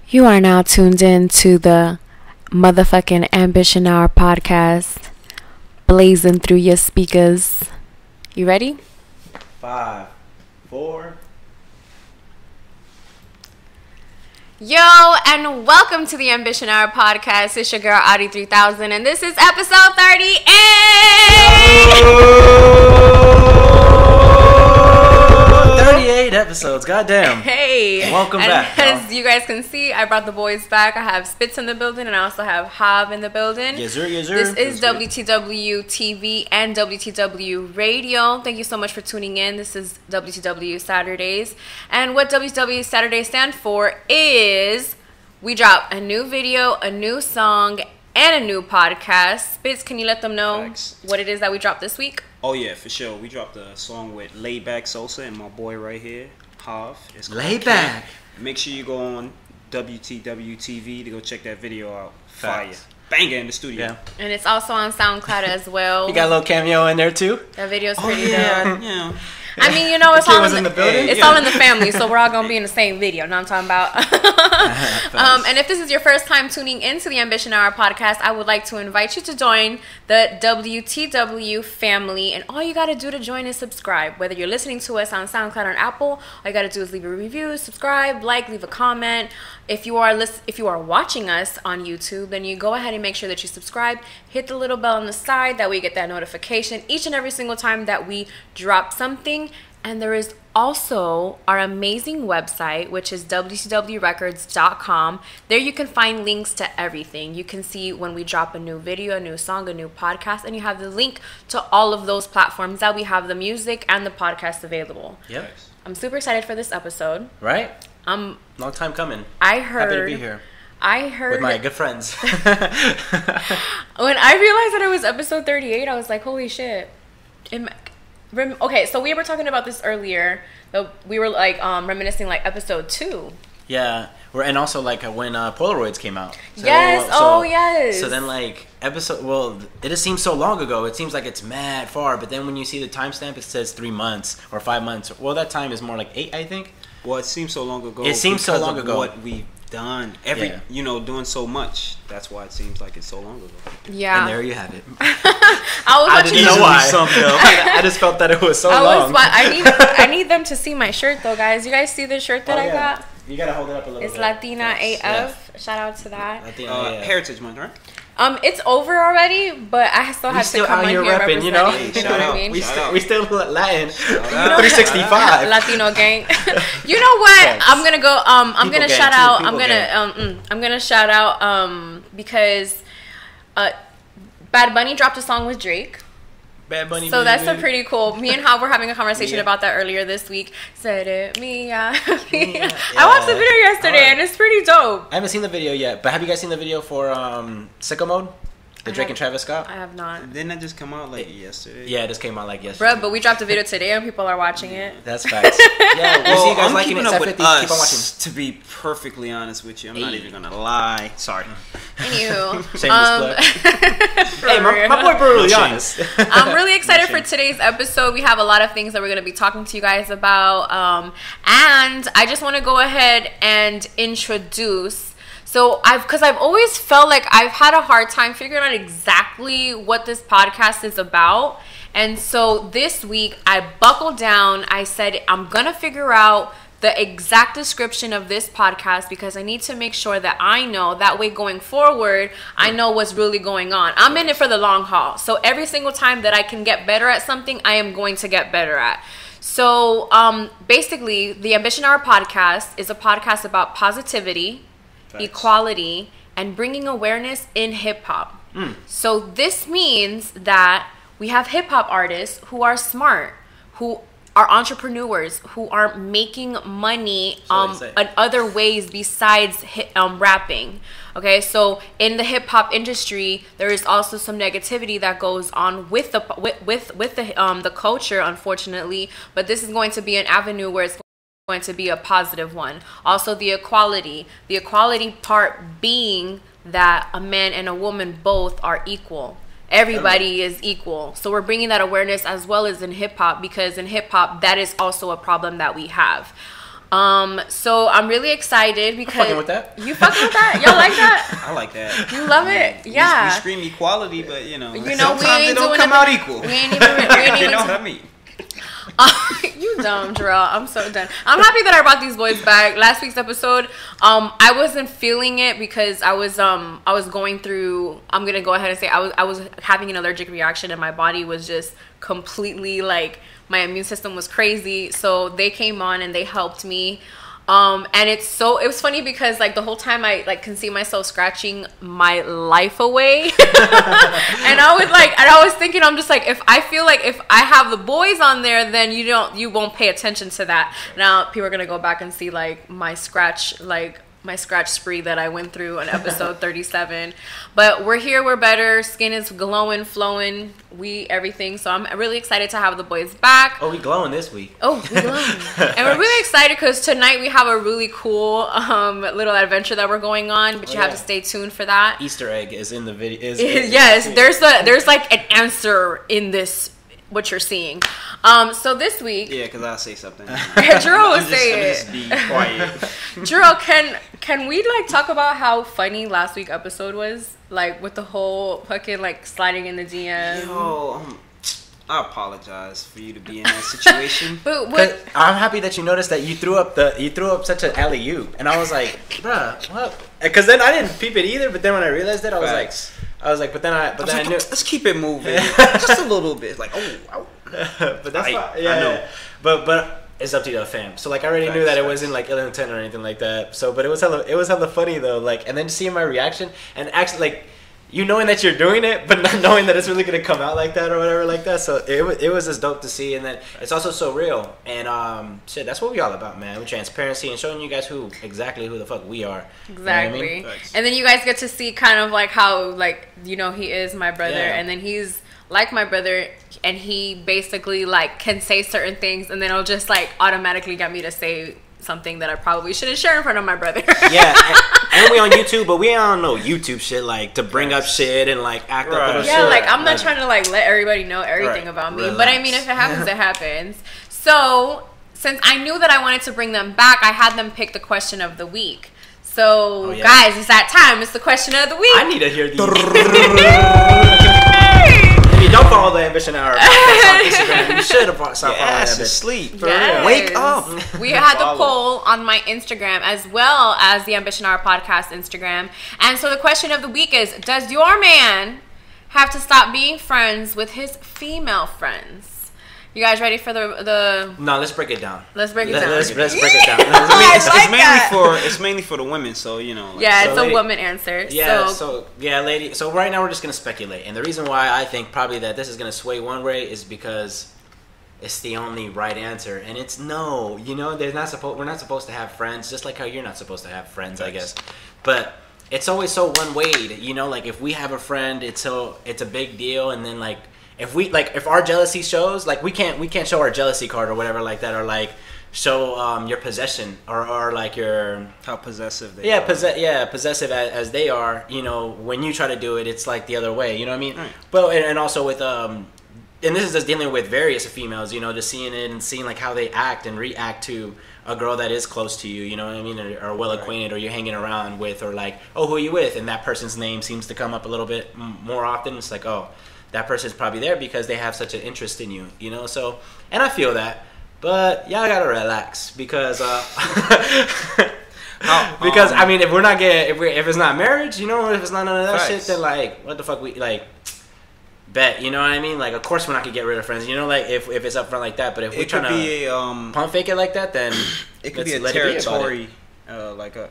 You are now tuned in to the motherfucking Ambition Hour podcast, blazing through your speakers. You ready? 5, 4. Yo, and welcome to the Ambition Hour podcast. It's your girl, AuDii 3000, and this is episode 38! 38 episodes, goddamn. Hey. Welcome back, y'all. As you guys can see, I brought the boys back. I have Spitz in the building, and I also have Hav in the building. Yes, sir, yes, sir. This is WTW TV and WTW Radio. Thank you so much for tuning in. This is WTW Saturdays. And what WTW Saturdays stand for is we drop a new video, a new song, and a new podcast. Spitz, can you let them know what it is that we dropped this week? Oh yeah, for sure. We dropped a song with Laid Back Sosa and my boy right here, Hav. It's called Laid Back. Make sure you go on WTW TV to go check that video out. Facts. Fire. Banger in the studio. Yeah. And it's also on SoundCloud as well. You got a little cameo in there too? That video's pretty dope. Yeah. I mean, you know, it's The kid all was in the building? It's all in the family, so we're all gonna be in the same video. Know what I'm talking about? And if this is your first time tuning into the Ambition Hour podcast, I would like to invite you to join the WTW family. And all you gotta do to join is subscribe. Whether you're listening to us on SoundCloud or Apple, all you gotta do is leave a review, subscribe, like, leave a comment. If you are watching us on YouTube, then you go ahead and make sure that you subscribe. Hit the little bell on the side. That way you get that notification each and every single time that we drop something. And there is also our amazing website, which is wcwrecords.com. There you can find links to everything. You can see when we drop a new video, a new song, a new podcast, and you have the link to all of those platforms that we have the music and the podcast available. Yep. I'm super excited for this episode. Right? Long time coming. I heard. Happy to be here. I heard with my good friends. When I realized that it was episode 38, I was like, holy shit. Okay, so we were talking about this earlier. We were like reminiscing like episode 2. Yeah. And also like when Polaroids came out. So, yes. Yes. So then like it just seems so long ago. It seems like it's mad far. But then when you see the timestamp, it says 3 months or 5 months. Well, that time is more like 8, I think. Well, it seems so long ago. It seems so long ago. What we've done, doing so much. That's why it seems like it's so long ago. Yeah. And there you have it. I didn't know why. I just felt that it was so long. I need them to see my shirt though, guys. You guys see the shirt that I got? You gotta hold it up a little bit. It's Latina AF. Yeah. Shout out to that. Heritage Month, right? It's over already, but I still have to come on here repping, you know? You know what I mean? We still Latin. 365. Latino gang. You know what? Thanks. I'm gonna go. I'm gonna gang shout too, out. people I'm gonna shout out. Because Bad Bunny dropped a song with Drake. Bad Bunny. So that's a pretty cool. Me and Hav were having a conversation about that earlier this week. Said it me. I watched the video yesterday and it's pretty dope. I haven't seen the video yet, but have you guys seen the video for Sicko Mode? The Drake and Travis Scott? I have not. Didn't that just come out like yesterday? Yeah, it just came out like yesterday. Bruh, but we dropped a video today and people are watching it. That's facts. Yeah, Well, see you guys I'm liking keeping it. up with 50, us, keep on watching. to be perfectly honest with you. I'm not even gonna lie. Sorry. Anywho. Shameless plug. Hey, my boy brutally honest. I'm really excited for today's episode. We have a lot of things that we're going to be talking to you guys about. And I just want to go ahead and introduce. So because I've always felt like I've had a hard time figuring out exactly what this podcast is about. And so this week I buckled down. I said, I'm going to figure out the exact description of this podcast because I need to make sure that I know. That way going forward, I know what's really going on. I'm in it for the long haul. So every single time that I can get better at something, I am going to get better at. So basically, the Ambition Hour podcast is a podcast about positivity, equality, and bringing awareness in hip-hop. So this means that we have hip-hop artists who are smart, who are entrepreneurs, who are making money in other ways besides rapping. Okay, so in the hip-hop industry, there is also some negativity that goes on with the culture, unfortunately, but this is going to be an avenue where it's going to be a positive one. Also the equality part being that a man and a woman both are equal. Everybody is equal. So we're bringing that awareness as well as in hip hop, because in hip hop that is also a problem that we have. So I'm really excited because fucking with that. You fucking with that? Y'all like that? I like that. You love it? Yeah. We scream equality, but sometimes we they ain't don't doing come out equal. We ain't even. You know what I mean? You dumb, Jarrell. I'm so done. I'm happy that I brought these boys back. Last week's episode, I wasn't feeling it because I was going through. I'm gonna go ahead and say I was having an allergic reaction and my body was just completely like my immune system was crazy. So they came on and they helped me. And it was funny because like the whole time I like can see myself scratching my life away. and I was thinking, I'm just like, if I feel like if I have the boys on there, then you won't pay attention to that. Now people are going to go back and see like my scratch spree that I went through on episode 37. But we're here, we're better. Skin is glowing, flowing, everything. So I'm really excited to have the boys back. Oh, we glowing this week. Oh, we glowing. And we're really excited because tonight we have a really cool little adventure that we're going on, but you have to stay tuned for that. Easter egg is in the video. Yes, there's like an answer in this, what you're seeing. So this week, yeah, because I'll say something. Drew will say it. Just be quiet. Drew, can we like talk about how funny last week's episode was? Like with the whole fucking like sliding in the DM. Yo, I apologize for you to be in that situation. But what? I'm happy that you noticed that you threw up such an alley-oop, and I was like, bruh, what? Because then I didn't peep it either. But then when I realized it, I was like, but then I knew. Let's keep it moving, just a little bit. Like, oh. But that's fine. Yeah, I know. But it's up to the fam. So like I already knew that it wasn't like ill intent or anything like that. So but it was hella funny though. Like and then seeing my reaction and actually like you knowing that you're doing it, but not knowing that it's really gonna come out like that or whatever like that. So it was just dope to see, and then it's also so real. And shit, that's what we all about, man. With transparency and showing you guys exactly who the fuck we are. Exactly. You know what I mean? And then you guys get to see kind of like how like he is my brother, and then he's like my brother, and he basically like can say certain things, and then it'll just like automatically get me to say something that I probably shouldn't share in front of my brother. Yeah, and we on YouTube, but we don't know YouTube shit like to bring up shit and like act up little shit. Yeah, like I'm not trying to like let everybody know everything about me, but I mean if it happens, it happens. So since I knew that I wanted to bring them back, I had them pick the question of the week. So guys, it's that time. It's the question of the week. I need to hear these. If you don't follow the Ambition Hour podcast on Instagram, you should have stopped following that bitch. Sleep. For real. Wake up. We had the poll on my Instagram as well as the Ambition Hour podcast Instagram. And so the question of the week is, does your man have to stop being friends with his female friends? You guys ready for the No, let's break it down. Let's break it down. Let's break it down. It's mainly for the women, so you know. It's a woman answer. Yeah, lady. So right now we're just gonna speculate, and the reason why I think probably that this is gonna sway one way is because it's the only right answer, and it's no. You know, we're not supposed to have friends, just like how you're not supposed to have friends, I guess. But it's always so one-wayed. You know, like if we have a friend, it's a big deal, and then like. If our jealousy shows, like we can't show our jealousy card or whatever like that, or like show your possession or like your how possessive they are. Possessive as they are. You know, when you try to do it, it's like the other way. You know what I mean? Right. But and also with and this is just dealing with various females. You know, just seeing it and seeing like how they act and react to a girl that is close to you. You know what I mean? Or well acquainted, or you're hanging around with, or like, oh, who are you with? And that person's name seems to come up a little bit more often. It's like, oh. That person's probably there because they have such an interest in you, you know. So, and I feel that, but y'all gotta relax because, because I mean, if we're not getting, if it's not marriage, you know, if it's not none of that shit, then like, what the fuck we like, bet, you know what I mean? Like, of course we're not gonna get rid of friends, you know, like if it's up front like that. But if we're trying to pump fake it like that, then it could be a territory, like a.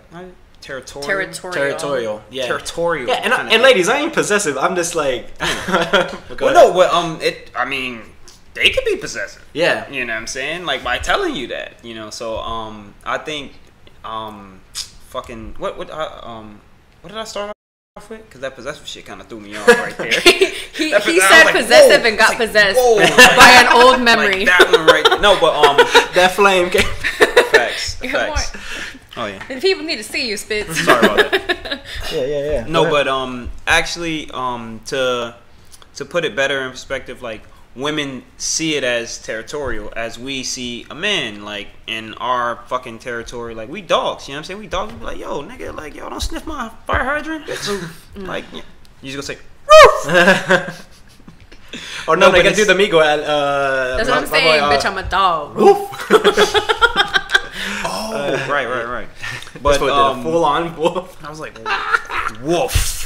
Territorial. Yeah. Territorial. Yeah, and ladies, I ain't possessive. I'm just like. I mean, they could be possessive. Yeah. You know what I'm saying? Like by telling you that, you know. So I think fucking what did I start off with? Because that possessive shit kind of threw me off right there. he said like, possessive and got possessed by an old memory. Like that one right there. No, but that flame came. Facts. Oh yeah. And people need to see you, Spitz. Sorry about that. Yeah. No, but actually, to put it better in perspective, like women see it as territorial, as we see a man, like, in our fucking territory. Like, we dogs, you know what I'm saying? We dogs, we be like, yo, nigga, like, yo, don't sniff my fire hydrant. Like, you just gonna say, woof! Or no, they gotta do the Migo. That's what I'm saying, bitch, I'm a dog. Woof! Oh, right. But full on woof. I was like, woof.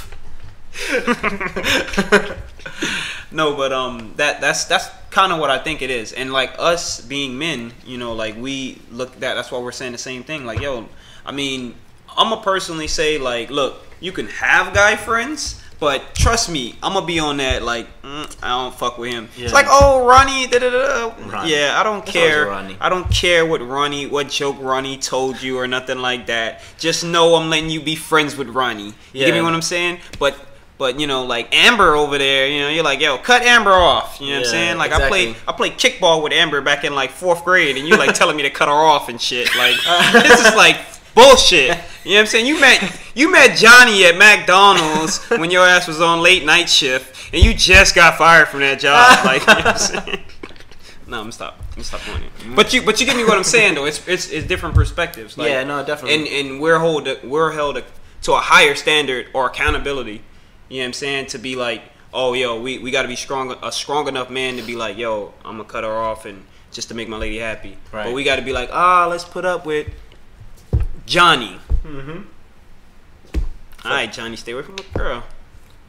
No, but that's kind of what I think it is. And like us being men, you know, like we look that's why we're saying the same thing. Like, yo, I mean, I'm gonna personally say, like, look, you can have guy friends, but trust me, I'm gonna be on that, like, I don't fuck with him. Yeah. It's like, oh, Ronnie, Ronnie. Yeah, I don't care. I don't care what joke Ronnie told you or nothing like that. Just know I'm letting you be friends with Ronnie. You get me what I'm saying? But you know, like Amber over there, you know, you're like, yo, cut Amber off. You know what I'm saying? Like, exactly. I played kickball with Amber back in like 4th grade, and you like telling me to cut her off and shit. Like, this is like bullshit. You know what I'm saying? You met Johnny at McDonald's when your ass was on late night shift, and you just got fired from that job. Like, you know what I'm saying? No, I'm stop doing it. But you get me what I'm saying though. It's different perspectives. Like, yeah, no, definitely. And we're held to a higher standard or accountability. You know what I'm saying? To be like, oh, yo, we got to be a strong enough man to be like, yo, I'm going to cut her off and just to make my lady happy. Right. But we got to be like, let's put up with Johnny. Mm-hmm. All right, Johnny, stay away from the girl.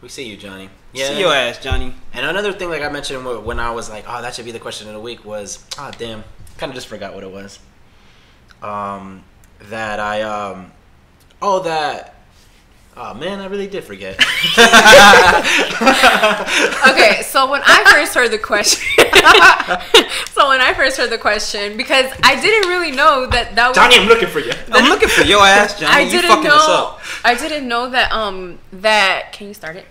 We see you, Johnny. Yeah. See your ass, Johnny. And another thing, like I mentioned when I was like, oh, that should be the question of the week was, damn, kind of just forgot what it was. Oh man, I really did forget. Okay, so when I first heard the question, because I didn't really know that was Johnny, I'm looking for you. I'm looking for your ass, Johnny. You fucking us up. I didn't know that can you start it?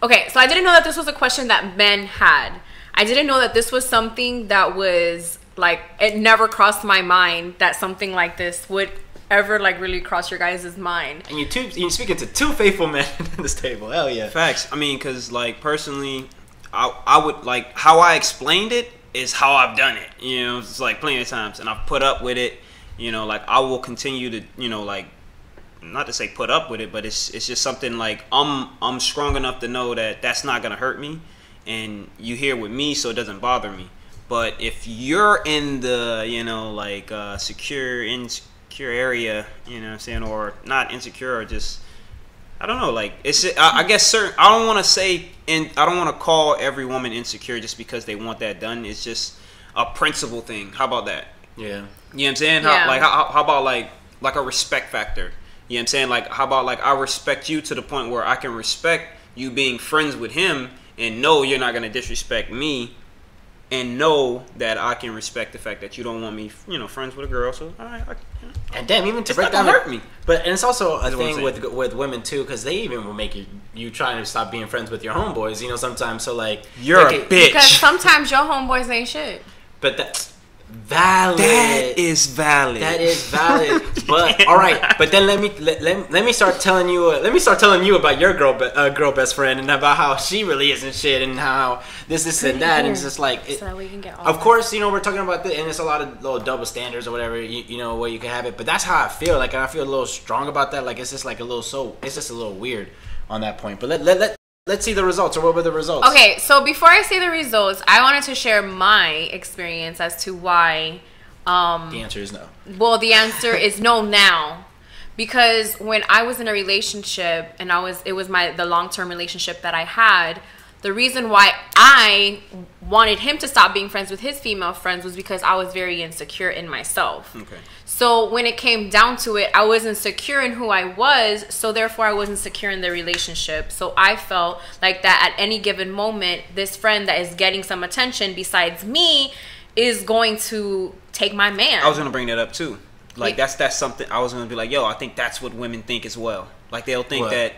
Okay, so I didn't know that this was a question that men had. I didn't know that this was something that was like, it never crossed my mind that something like this would ever like really cross your guys' mind. And you're speaking to two faithful men at this table. Hell yeah. Facts. I mean, because like personally, I would like how I explained it is how I've done it. You know, it's like plenty of times, and I've put up with it. You know, like I will continue to, you know, like not to say put up with it, but it's just something like I'm strong enough to know that that's not gonna hurt me, and you here with me, so it doesn't bother me. But if you're in the, you know, like secure area, you know what I'm saying, or not insecure, or just, I don't know, like, it's, I guess certain, I don't want to say, and I don't want to call every woman insecure just because they want that done. It's just a principle thing. How about that? Yeah. You know what I'm saying? Yeah. How about like a respect factor? You know what I'm saying? Like, how about like I respect you to the point where I can respect you being friends with him and know you're not going to disrespect me, and know that I can respect the fact that you don't want me, you know, friends with a girl. So, all right. And damn, even to break down, hurt me. But and it's also a thing with women too, because they even will make you trying to stop being friends with your homeboys. You know, sometimes. So like, you're a bitch. Because sometimes your homeboys ain't shit. But that's valid. That is valid. But all right. But then let me start telling you. About your girl best friend, and about how she really isn't shit, and how this and that, and it's just like. So that we can get. Of course, you know we're talking about this, and it's a lot of little double standards or whatever. You know where you can have it, but that's how I feel. Like I feel a little strong about that. Like it's just like it's just a little weird on that point. But let's see the results, or what were the results? Okay, so before I say the results, I wanted to share my experience as to why. The answer is no. Well, the answer is no now, because when I was in a relationship and it was the long-term relationship that I had, the reason why I wanted him to stop being friends with his female friends was because I was very insecure in myself. Okay. So when it came down to it, I wasn't secure in who I was, so therefore I wasn't secure in the relationship. So I felt like that at any given moment, this friend that is getting some attention besides me is going to take my man. I was going to bring that up too. Like that's something I was going to be like, yo, I think that's what women think as well. Like they'll think that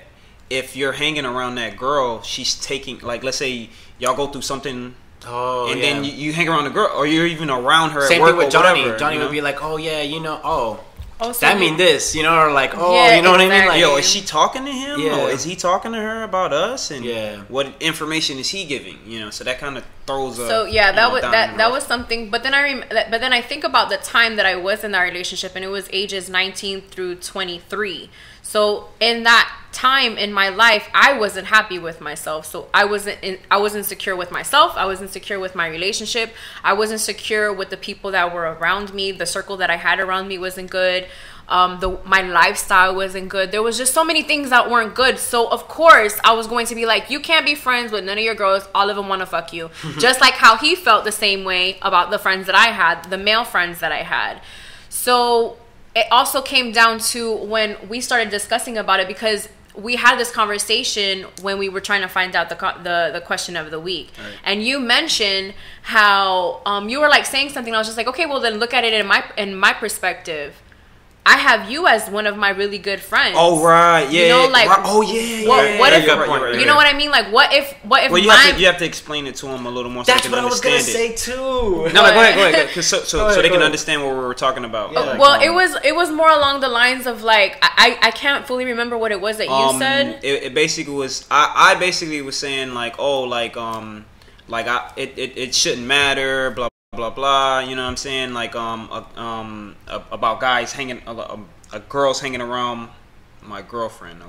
if you're hanging around that girl, she's taking, like, let's say y'all go through something, then you hang around the girl, or you're even around her Same at work thing with Johnny. whatever, Johnny would be like, oh yeah, you know, so that mean this, you know, or like, yeah, you know what I mean? Like, yo, is she talking to him? Yeah. Or is he talking to her about us? And yeah, what information is he giving? You know, so that kind of throws a so yeah, that was diamond that rough. was something. But then I think about the time that I was in that relationship, and it was ages 19 through 23. So in that time in my life, I wasn't happy with myself. So I wasn't secure with myself. I wasn't secure with my relationship. I wasn't secure with the people that were around me. The circle that I had around me wasn't good. My lifestyle wasn't good. There was just so many things that weren't good. So of course I was going to be like, you can't be friends with none of your girls. All of them want to fuck you. Just like how he felt the same way about the friends that I had, the male friends that I had. So it also came down to when we started discussing about it, because we had this conversation when we were trying to find out the question of the week. Right. And you mentioned how you were like saying something. I was just like, okay, well then look at it in my perspective. I have you as one of my really good friends. Oh right, yeah. You know, like right. Oh yeah. What if right. You know what I mean? Like what if well, you have to explain it to them a little more. That's so they can what I was gonna say too. No, go ahead. So they can understand what we were talking about. Yeah. Well, it was more along the lines of like I can't fully remember what it was that you said. It basically was I basically was saying like it shouldn't matter, blah blah blah, you know what I'm saying, like about guys hanging girls hanging around my girlfriend.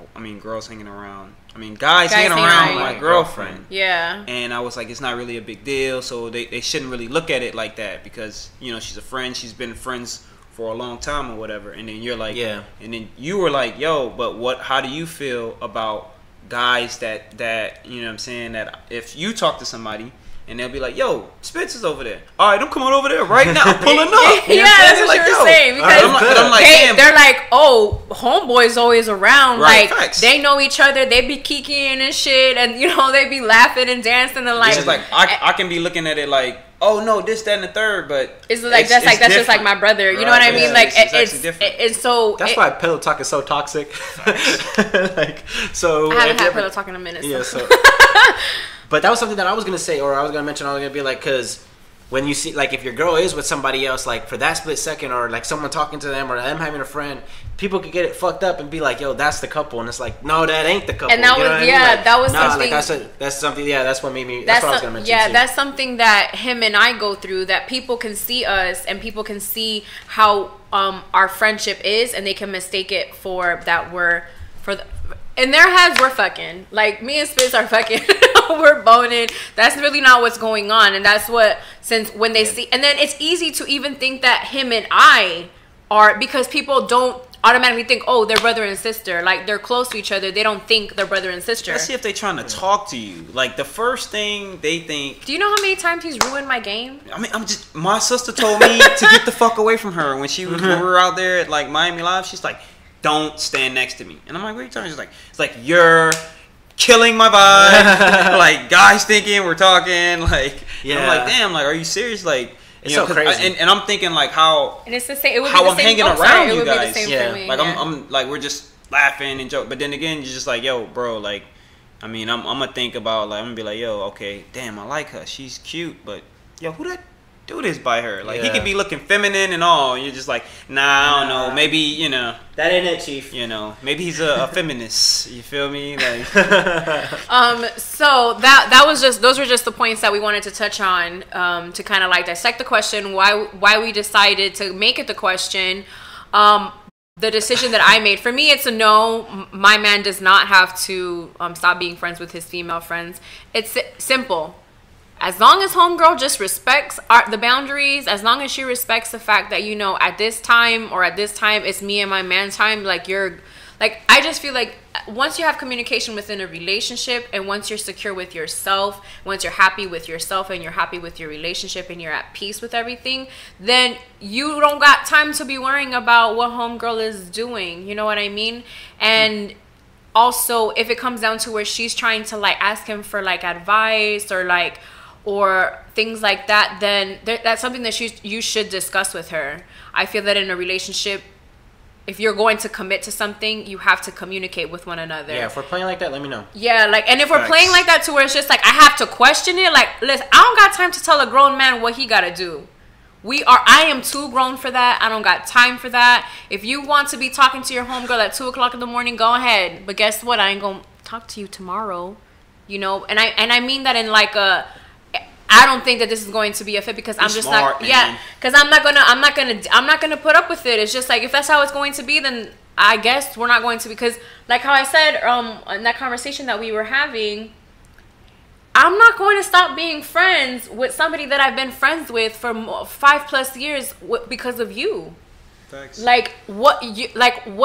Guys hanging around my girlfriend. Yeah. And I was like, it's not really a big deal, so they shouldn't really look at it like that, because you know she's a friend, she's been friends for a long time or whatever. And then you're like, yeah, and then you were like, yo, but how do you feel about guys that you know what I'm saying, that if you talk to somebody and they'll be like, yo, Spencer's over there. All right, I'm coming over there right now. I'm pulling up. Yeah, that's what you were saying. Because I'm like, they're like, oh, homeboy's always around. Right, like, facts. They know each other. They be kikiing and shit. And, you know, they be laughing and dancing. And like, it's like I can be looking at it like, oh, no, this, that, and the third. But it's like, that's just like my brother. You know what I mean? Like, it's different. It's so... That's why pillow talk is so toxic. Like, so... I haven't had pillow talk in a minute. Yeah, so... But that was something that I was going to say, or I was going to mention. I was going to be like, because when you see, like, if your girl is with somebody else, like, for that split second, or, like, someone talking to them, or them having a friend, people could get it fucked up and be like, yo, that's the couple. And it's like, no, that ain't the couple. And that was, like, that was something. Like, that's something, yeah, that's what made me, that's what I was going to mention. Yeah, too. That's something that him and I go through, that people can see us, and people can see how our friendship is, and they can mistake it for that in their heads, we're fucking. Like, me and Spitz are fucking. We're boning. That's really not what's going on. And that's what, since when they see... And then it's easy to even think that him and I are... Because people don't automatically think, oh, they're brother and sister. Like, they're close to each other. They don't think they're brother and sister. Let's see if they're trying to talk to you. Like, the first thing they think... Do you know how many times he's ruined my game? I mean, my sister told me to get the fuck away from her. When we were out there at, like, Miami Live, she's like... Don't stand next to me. And I'm like, what are you talking about? She's like, you're killing my vibe. Like, guys thinking we're talking. Like, yeah. I'm like, damn, like, are you serious? Like, it's so crazy. And I'm thinking, like, how... And it's the same. It would how be the I'm same, hanging around you guys. Be the same yeah. for me. Like, I'm like, we're just laughing and joking. But then again, you're just like, yo, bro, like, I mean, I'm going to think about, like, I'm going to be like, yo, okay, damn, I like her. She's cute. But, yo, who that do this by her? Like, he could be looking feminine and all. And you're just like, nah, I don't know. Maybe, you know... That ain't it, Chief. You know, maybe he's a feminist. You feel me? Like, so that was just, those were just the points that we wanted to touch on, to kind of like dissect the question, why we decided to make it the question. The decision that I made, for me, it's a no. My man does not have to stop being friends with his female friends. It's simple. As long as homegirl just respects the boundaries, as long as she respects the fact that, you know, at this time it's me and my man's time, like, I just feel like once you have communication within a relationship, and once you're secure with yourself, once you're happy with yourself and you're happy with your relationship and you're at peace with everything, then you don't got time to be worrying about what homegirl is doing. You know what I mean? And also, if it comes down to where she's trying to, like, ask him for, like, advice or things like that, then that's something that you should discuss with her. I feel that in a relationship, if you're going to commit to something, you have to communicate with one another. Yeah, if we're playing like that, let me know. Yeah, like, and if we're playing like that to where it's just like, I have to question it, like, listen, I don't got time to tell a grown man what he gotta do. I am too grown for that. I don't got time for that. If you want to be talking to your homegirl at 2 o'clock in the morning, go ahead. But guess what? I ain't gonna talk to you tomorrow. You know, and I mean that in like I don't think that this is going to be a fit because I'm just smart, not. Man. Yeah, because I'm not gonna put up with it. It's just like if that's how it's going to be, then I guess we're not going to. Because like how I said, in that conversation that we were having, I'm not going to stop being friends with somebody that I've been friends with for 5+ years because of you. Thanks. Like what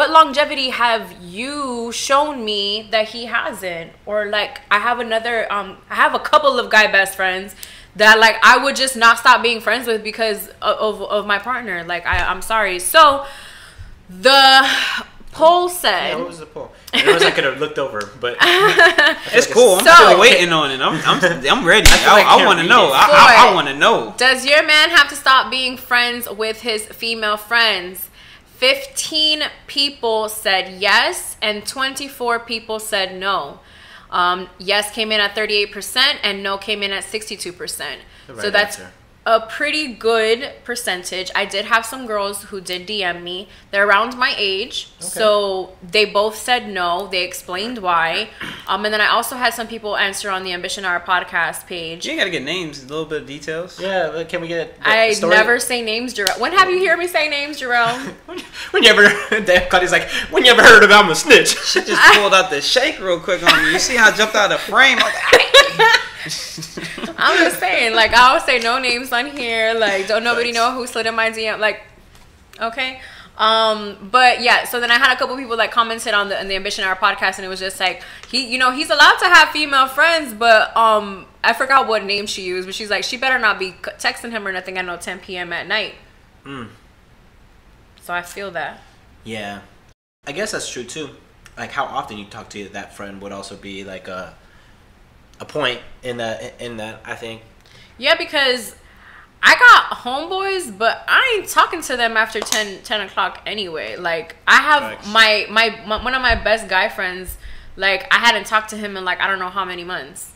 longevity have you shown me that he hasn't? Or like I have a couple of guy best friends that like I would just not stop being friends with because of my partner. Like I'm sorry. So the poll said. Yeah, what was the poll? I know I could have looked over, but it's cool. I'm still waiting on it. I'm ready. I want to know. I want to know. Does your man have to stop being friends with his female friends? 15 people said yes, and 24 people said no. Yes came in at 38%, and no came in at 62%. So that's a pretty good percentage. I did have some girls who did DM me. They're around my age, so they both said no. They explained why. And then I also had some people answer on the Ambition Hour podcast page. You gotta get names, a little bit of details. Yeah, can we get? I never say names, Jarrell. When have you heard me say names, Jarrell? When you ever? Claudia's like, when you ever heard of I'm a snitch? She just pulled out the shake real quick on me. You see how I jumped out of the frame? I'm just saying, like, I always say no names on here. Like, don't nobody know who slid in my DM. Like, okay. But yeah, so then I had a couple people like commented on the Ambition Hour podcast, and it was just like he's allowed to have female friends, but I forgot what name she used, but she's like, she better not be texting him or nothing at 10 p.m. at night. So I feel that. Yeah, I guess that's true too. Like how often you talk to that friend would also be like a point in that I think. Yeah, because I got homeboys, but I ain't talking to them after 10 o'clock anyway. Like I have my one of my best guy friends, like I hadn't talked to him in like I don't know how many months.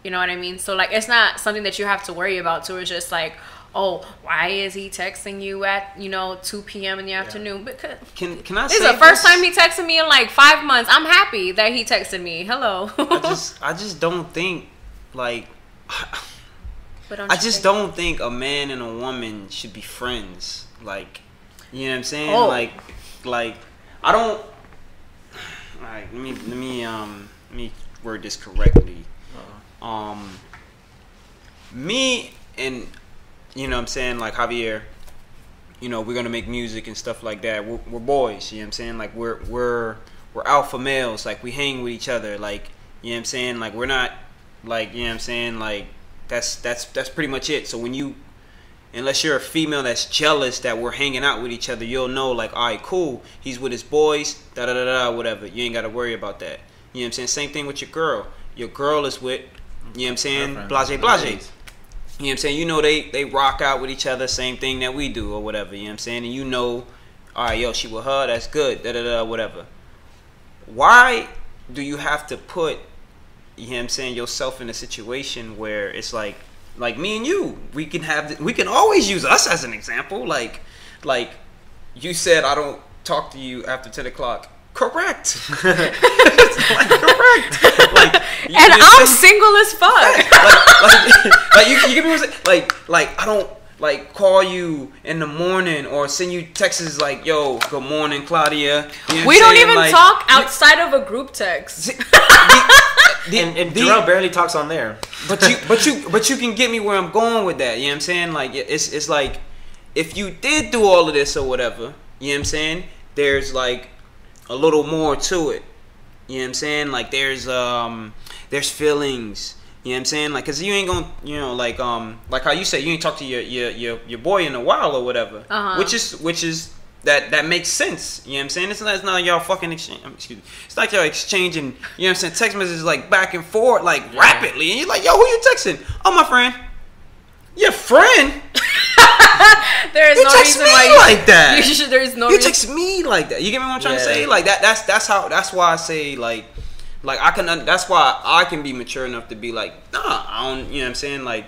You know what I mean? So like it's not something that you have to worry about. So it's just like, oh, why is he texting you at 2 p.m. in the afternoon? Because can I say this is the first time he texted me in like 5 months. I'm happy that he texted me. Hello. I just don't think like I just don't think a man and a woman should be friends. Like, you know what I'm saying? Oh. Like I don't. All right, let me word this correctly. Me and you know what I'm saying, like Javier, we're gonna make music and stuff like that. We're boys, you know what I'm saying? Like we're alpha males, like we hang with each other, like you know what I'm saying? Like we're not like, you know what I'm saying, like that's pretty much it. So unless you're a female that's jealous that we're hanging out with each other, you'll know like, all right, cool, he's with his boys, whatever. You ain't gotta worry about that. You know what I'm saying? Same thing with your girl. Your girl is with, you know what I'm saying, blase. You know what I'm saying? They rock out with each other, same thing that we do or whatever, you know what I'm saying? And all right, yo, she with her, that's good, whatever. Why do you have to put, you know what I'm saying, yourself in a situation where it's like me and you, we can always use us as an example. Like you said, I don't talk to you after 10 o'clock. Correct. Correct. Like, and I'm single as fuck. Like you get me what I'm saying? Like I don't like call you in the morning or send you texts like, yo, good morning, Claudia. You know we don't even talk outside of a group text. And Jarrell barely talks on there. But you can get me where I'm going with that. You know what I'm saying? Like it's like if you did do all of this or whatever, you know what I'm saying? There's like a little more to it. You know what I'm saying? Like there's feelings. You know what I'm saying? Like, cause you ain't gonna, like how you say you ain't talked to your boy in a while or whatever. Which is that makes sense. You know what I'm saying? It's not y'all fucking exchange. Excuse me. It's like y'all exchanging. You know what I'm saying? Text messages like back and forth like rapidly, and you're like, yo, who you texting? Oh, my friend. Your friend. There is you no text reason me why you, like that. There's no. You text me like that. You get me what I'm trying to say? Like that. That's why I say like I can. That's why I can be mature enough to be like, nah, I don't. You know what I'm saying? Like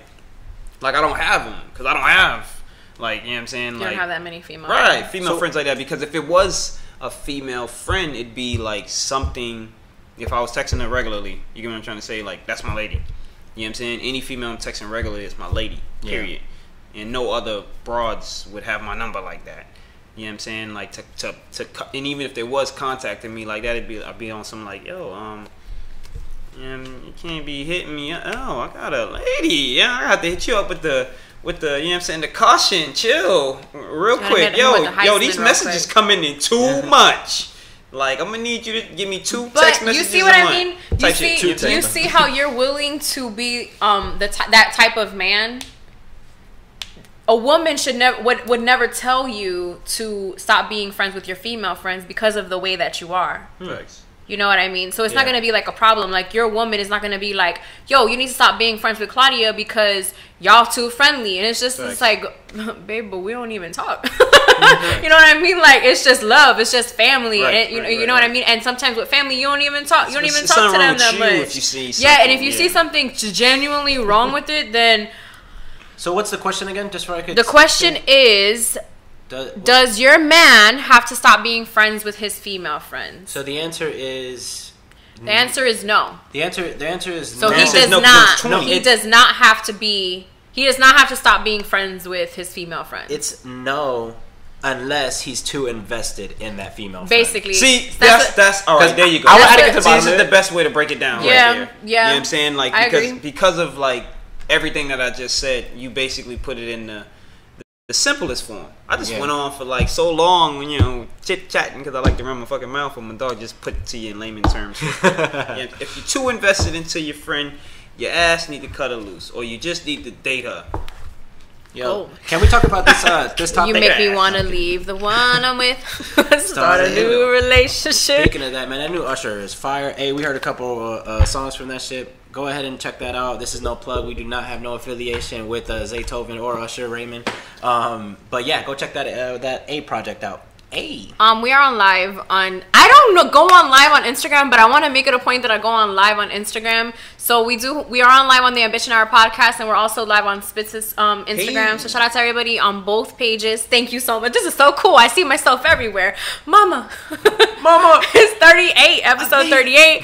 I don't have them because I don't have like, you know what I'm saying? You like, don't have that many female friends. Right, female friends like that. Because if it was a female friend, it'd be like something. If I was texting her regularly, you get what I'm trying to say? Like, that's my lady. You know You know what I'm saying? Any female I'm texting regularly is my lady, period. And no other broads would have my number like that. You know what I'm saying? Like and even if they was contacting me like that, I'd be on some like, yo, you can't be hitting me. Oh, I got a lady. Yeah, I have to hit you up with the you know what I'm saying, the caution, chill, real quick. Yo, these messages coming in too much. Like, I'm gonna need you to give me 2 text messages. You see what I mean? You see how you're willing to be that type of man. A woman would never tell you to stop being friends with your female friends because of the way that you are. Thanks. You know what I mean? So it's not going to be like a problem. Like, your woman is not going to be like, yo, you need to stop being friends with Claudia because y'all too friendly. And it's just, it's like, babe, but we don't even talk. You know what I mean? Like, it's just love. It's just family. You know what I mean? And sometimes with family, you don't even talk. You don't even talk to them that much. If you see and if you see something genuinely wrong with it, then... So what's the question again? Just for I could. The question is, does your man have to stop being friends with his female friends? So the answer is. The answer is no. The answer is so no. He does not. No, he does not have to be. He does not have to stop being friends with his female friends. It's no, unless he's too invested in that female. Basically, friend. See, that's all right. There you go. This is the best way to break it down. Yeah, right there. Yeah. You know what I'm saying? Like, because of like everything that I just said, you basically put it in the simplest form. I just went on for like so long, you know, chit chatting because I like to run my fucking mouth, and my dog just put it to you in layman terms. If you're too invested into your friend, your ass need to cut her loose, or you just need to date her. Yo, can we talk about this topic? You make me want to leave the one I'm with, start a new relationship. Speaking of that, man, that new Usher is fire. Hey, we heard a couple songs from that shit. Go ahead and check that out. This is no plug. We do not have no affiliation with Zaytoven or Usher Raymond. But yeah, go check that A project out. We are on live on. I don't go on live on Instagram, but I want to make it a point that I go on live on Instagram. So we are on live on the Ambition Hour podcast, and we're also live on Spitz's Instagram. Hey. So shout out to everybody on both pages. Thank you so much. This is so cool. I see myself everywhere. Mama. It's 38, episode 38.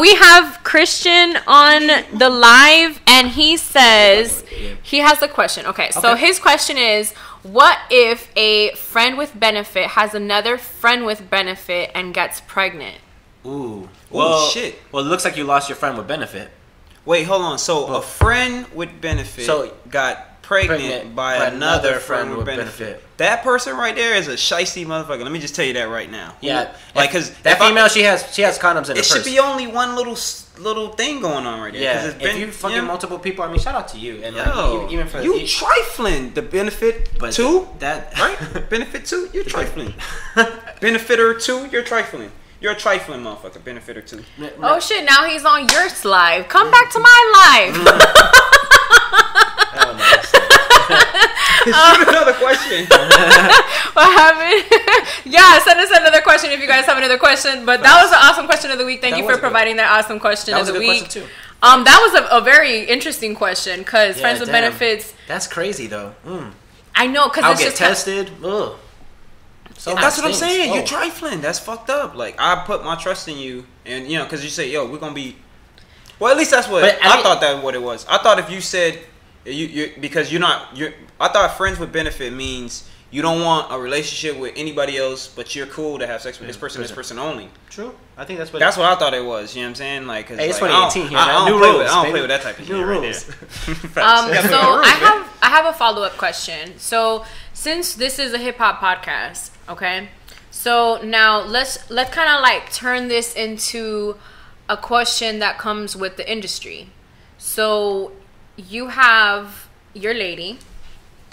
We have Christian on the live, and he says he has a question. Okay, so his question is, what if a friend with benefit has another friend with benefit and gets pregnant? Ooh. Well, shit. Well, it looks like you lost your friend with benefit. Wait, hold on. So a friend with benefit got pregnant by another friend with benefit. That person right there is a shiesty motherfucker. Let me just tell you that right now. Yeah. Like, because that female, she has condoms in her purse. It should be only one little thing going on right there. Yeah. If you fucking multiple people, I mean, shout out to you. And even for you trifling. The benefit but two, that right? Benefit two, you're trifling. Benefitter two, you're trifling. You're a trifling motherfucker. Benefitter two. Oh shit! Now he's on your live. Come back to my live. Shoot another question. What happened? Yeah, send us another question if you guys have another question. But that was an awesome question of the week. Thank you for providing that awesome question of the week. Too. That was a very interesting question because friends with benefits. That's crazy though. I know because I'll get tested. Ugh. So that's what I'm saying. You're trifling. That's fucked up. Like, I put my trust in you, and you know, because you say, "Yo, we're gonna be." Well, at least that's what I thought. That what it was. I thought if you said you because you're not. I thought friends with benefit means you don't want a relationship with anybody else, but you're cool to have sex with this person only. True. I think that's what I thought it was. You know what I'm saying? Like, cause, it's like, 2018 here. I don't play with that type of shit. New rules. So I have a follow-up question. So since this is a hip hop podcast, okay, so now let's kind of like turn this into a question that comes with the industry. So you have your lady,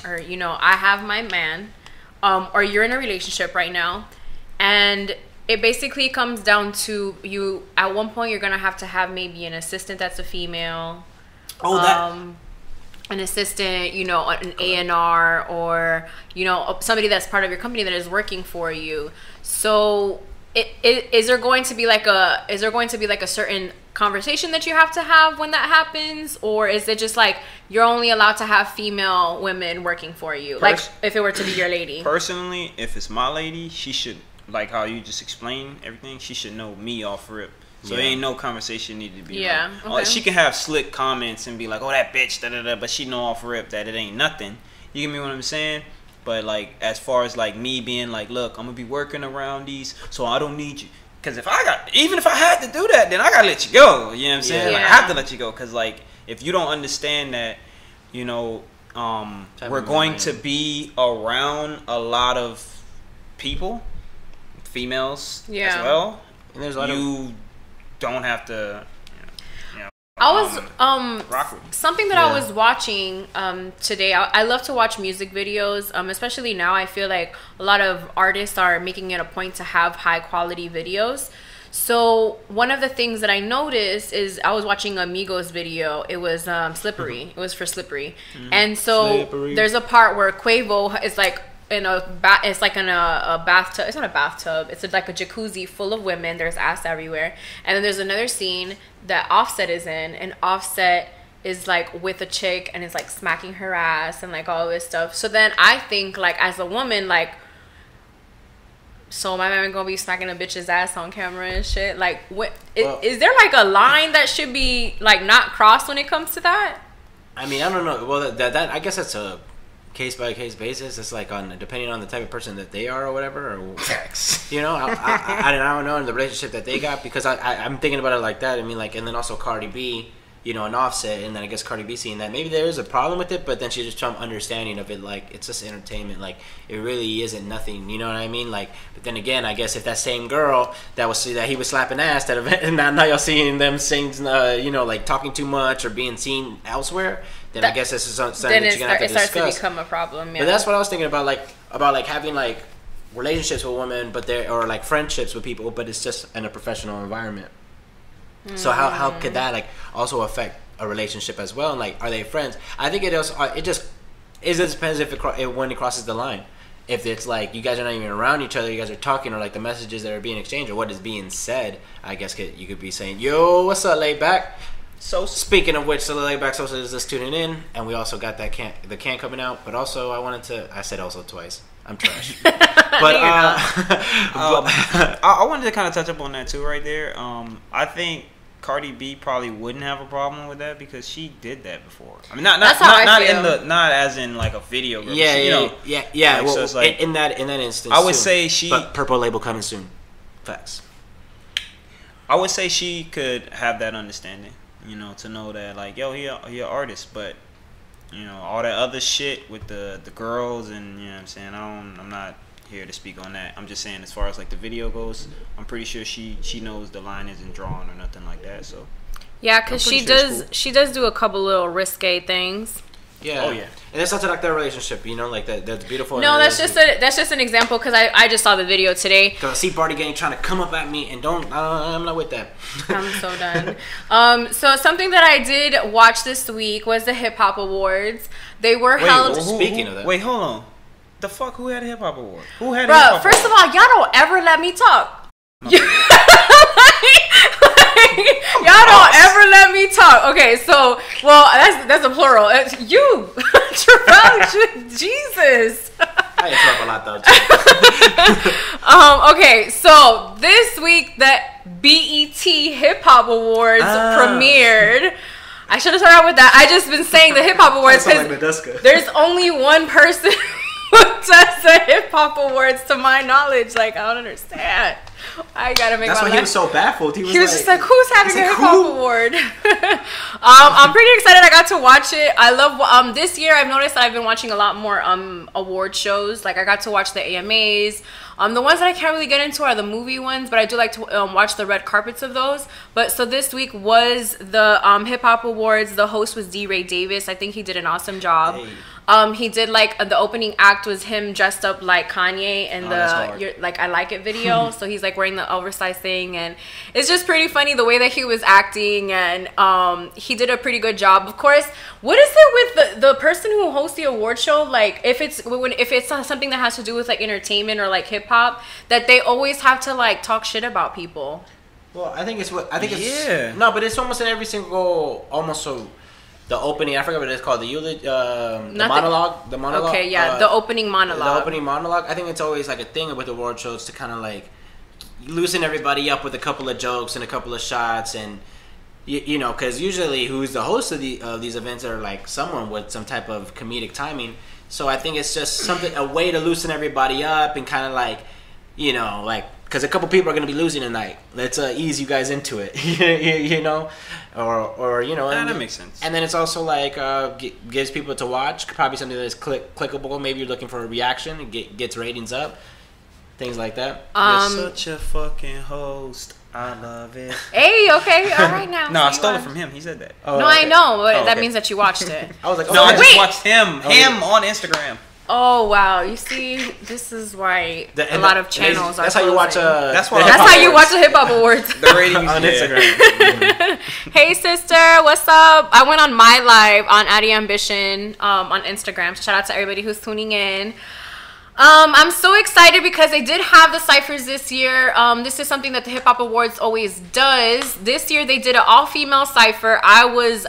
or you know, I have my man, or you're in a relationship right now, and it basically comes down to you. At one point, you're gonna have to have maybe an assistant that's a female. An assistant, you know, an A&R, or you know, somebody that's part of your company that is working for you. So, is there going to be like a certain conversation that you have to have when that happens, or is it just like you're only allowed to have female women working for you? Like if it were to be your lady. Personally, if it's my lady, she should, like how you just explained everything, she should know me off rip. So there ain't no conversation need to be. Yeah. Okay. She can have slick comments and be like, "Oh, that bitch," da da da. But she know off rip that it ain't nothing. You get me what I'm saying? But like, as far as like me being like, look, I'm gonna be working around these, so I don't need you. Cause if I had to do that, then I gotta let you go. You know what I'm saying? Like, I have to let you go. Cause like, if you don't understand that, you know, we're going to be around a lot of people, females as well. And there's a lot of don't have to. I was something that I was watching today. I love to watch music videos, especially now. I feel like a lot of artists are making it a point to have high quality videos. So one of the things that I noticed is I was watching a Migos video. It was Slippery. It was for Slippery, and so there's a part where Quavo is like in it's like in a bathtub. It's not a bathtub. It's like a jacuzzi full of women. There's ass everywhere. And then there's another scene that Offset is in, and Offset is like with a chick and is like smacking her ass and like all this stuff. So then I think like as a woman, like, so my man gonna be smacking a bitch's ass on camera and shit. Like, what is there like a line that should be like not crossed when it comes to that? I mean, I don't know. Well, that I guess that's a case by case basis. It's like on depending on the type of person that they are or whatever, or you know, I don't know in the relationship that they got, because I'm thinking about it like that. I mean, like, and then also Cardi B, you know, an Offset, and then I guess Cardi B seeing that maybe there is a problem with it, but then she's just some understanding of it, like it's just entertainment, like it really isn't nothing, you know what I mean? Like, but then again, I guess if that same girl that he was slapping ass at event, and now y'all seeing them saying, you know, like talking too much or being seen elsewhere, then I guess this is something that you're gonna have to discuss. It starts to become a problem. Yeah. But that's what I was thinking about, like having like relationships with women, but or like friendships with people, but it's just in a professional environment. So how could that like also affect a relationship as well? And like, are they friends? I think it just depends when it crosses the line. If it's like you guys are not even around each other, you guys are talking, or like the messages that are being exchanged, or what is being said. I guess you could be saying, "Yo, what's up, laid back?" So speaking of which, the laid back Sosa is just tuning in, and we also got the can coming out. But also, I said also twice. I'm trash. But I wanted to kind of touch up on that too, right there. I think Cardi B probably wouldn't have a problem with that because she did that before. I mean, not as in like a video. Girl. Yeah. Like, well, so it's like, in that instance, I would say but purple label coming soon. Facts. I would say she could have that understanding, you know, to know that like, yo, he an artist, but you know, all that other shit with the girls and, you know what I'm saying, I'm not here to speak on that. I'm just saying as far as like the video goes, I'm pretty sure she knows the line isn't drawn or nothing like that. So yeah, because she does do a couple little risque things. Yeah. Oh yeah. And that's not like that relationship, you know, like that's beautiful. No, that's just an example because I just saw the video today. Because I see Barty Gang trying to come up at me and I'm not with that. I'm so done. So something that I did watch this week was the Hip Hop Awards. They were held. Speaking of that, wait, hold on. The fuck? Who had a Hip Hop Award? Who had? Bro, first of all, y'all don't ever let me talk. Y'all don't ever let me talk. Okay, so that's a plural. You, Jesus. I interrupt a lot though. Okay, so this week the BET Hip Hop Awards premiered. I should have started out with that. I just been saying the Hip Hop Awards because there's only one person who does the Hip Hop Awards to my knowledge. Like, I don't understand. I gotta make. That's why he was so baffled. He was just like, "Who's having a Hip Hop Award?" I'm pretty excited. I got to watch it. I love. This year, I've noticed that I've been watching a lot more award shows. Like, I got to watch the AMAs. The ones that I can't really get into are the movie ones, but I do like to watch the red carpets of those. But so this week was the Hip Hop Awards. The host was D. Ray Davis. I think he did an awesome job. Hey. He did like the opening act was him dressed up like Kanye and I Like It video. So he's like wearing the oversized thing, and it's just pretty funny the way that he was acting, and he did a pretty good job. Of course, what is it with the person who hosts the award show? Like if it's something that has to do with like entertainment or like hip hop, that they always have to like talk shit about people. Well, I think it's no, but it's almost in every single the opening, I forgot what it's called. The monologue. The monologue. Okay, yeah, the opening monologue. The opening monologue. I think it's always like a thing with award shows to kind of like loosen everybody up with a couple of jokes and a couple of shots, and you know, because usually who's the host of these events are like someone with some type of comedic timing. So I think it's just a way to loosen everybody up and kind of like, you know, like, because a couple people are going to be losing tonight. Let's ease you guys into it, you know, or you know. That makes sense. And then it's also like gives people to watch, probably something that is clickable. Maybe you're looking for a reaction, it gets ratings up, things like that. You're such a fucking host. I love it. Hey, okay, all right now. No, I stole it from him. He said that. Oh, no, okay. I know, but that means that you watched it. I was like, no, I just watched him on Instagram. Oh wow! You see, this is why a lot of channels are. That's how you watch. That's how you watch the Hip Hop Awards. The ratings on Instagram. Hey sister, what's up? I went on my live on AuDii Ambition on Instagram. Shout out to everybody who's tuning in. I'm so excited because they did have the ciphers this year. This is something that the Hip Hop Awards always does. This year they did an all-female cipher. I was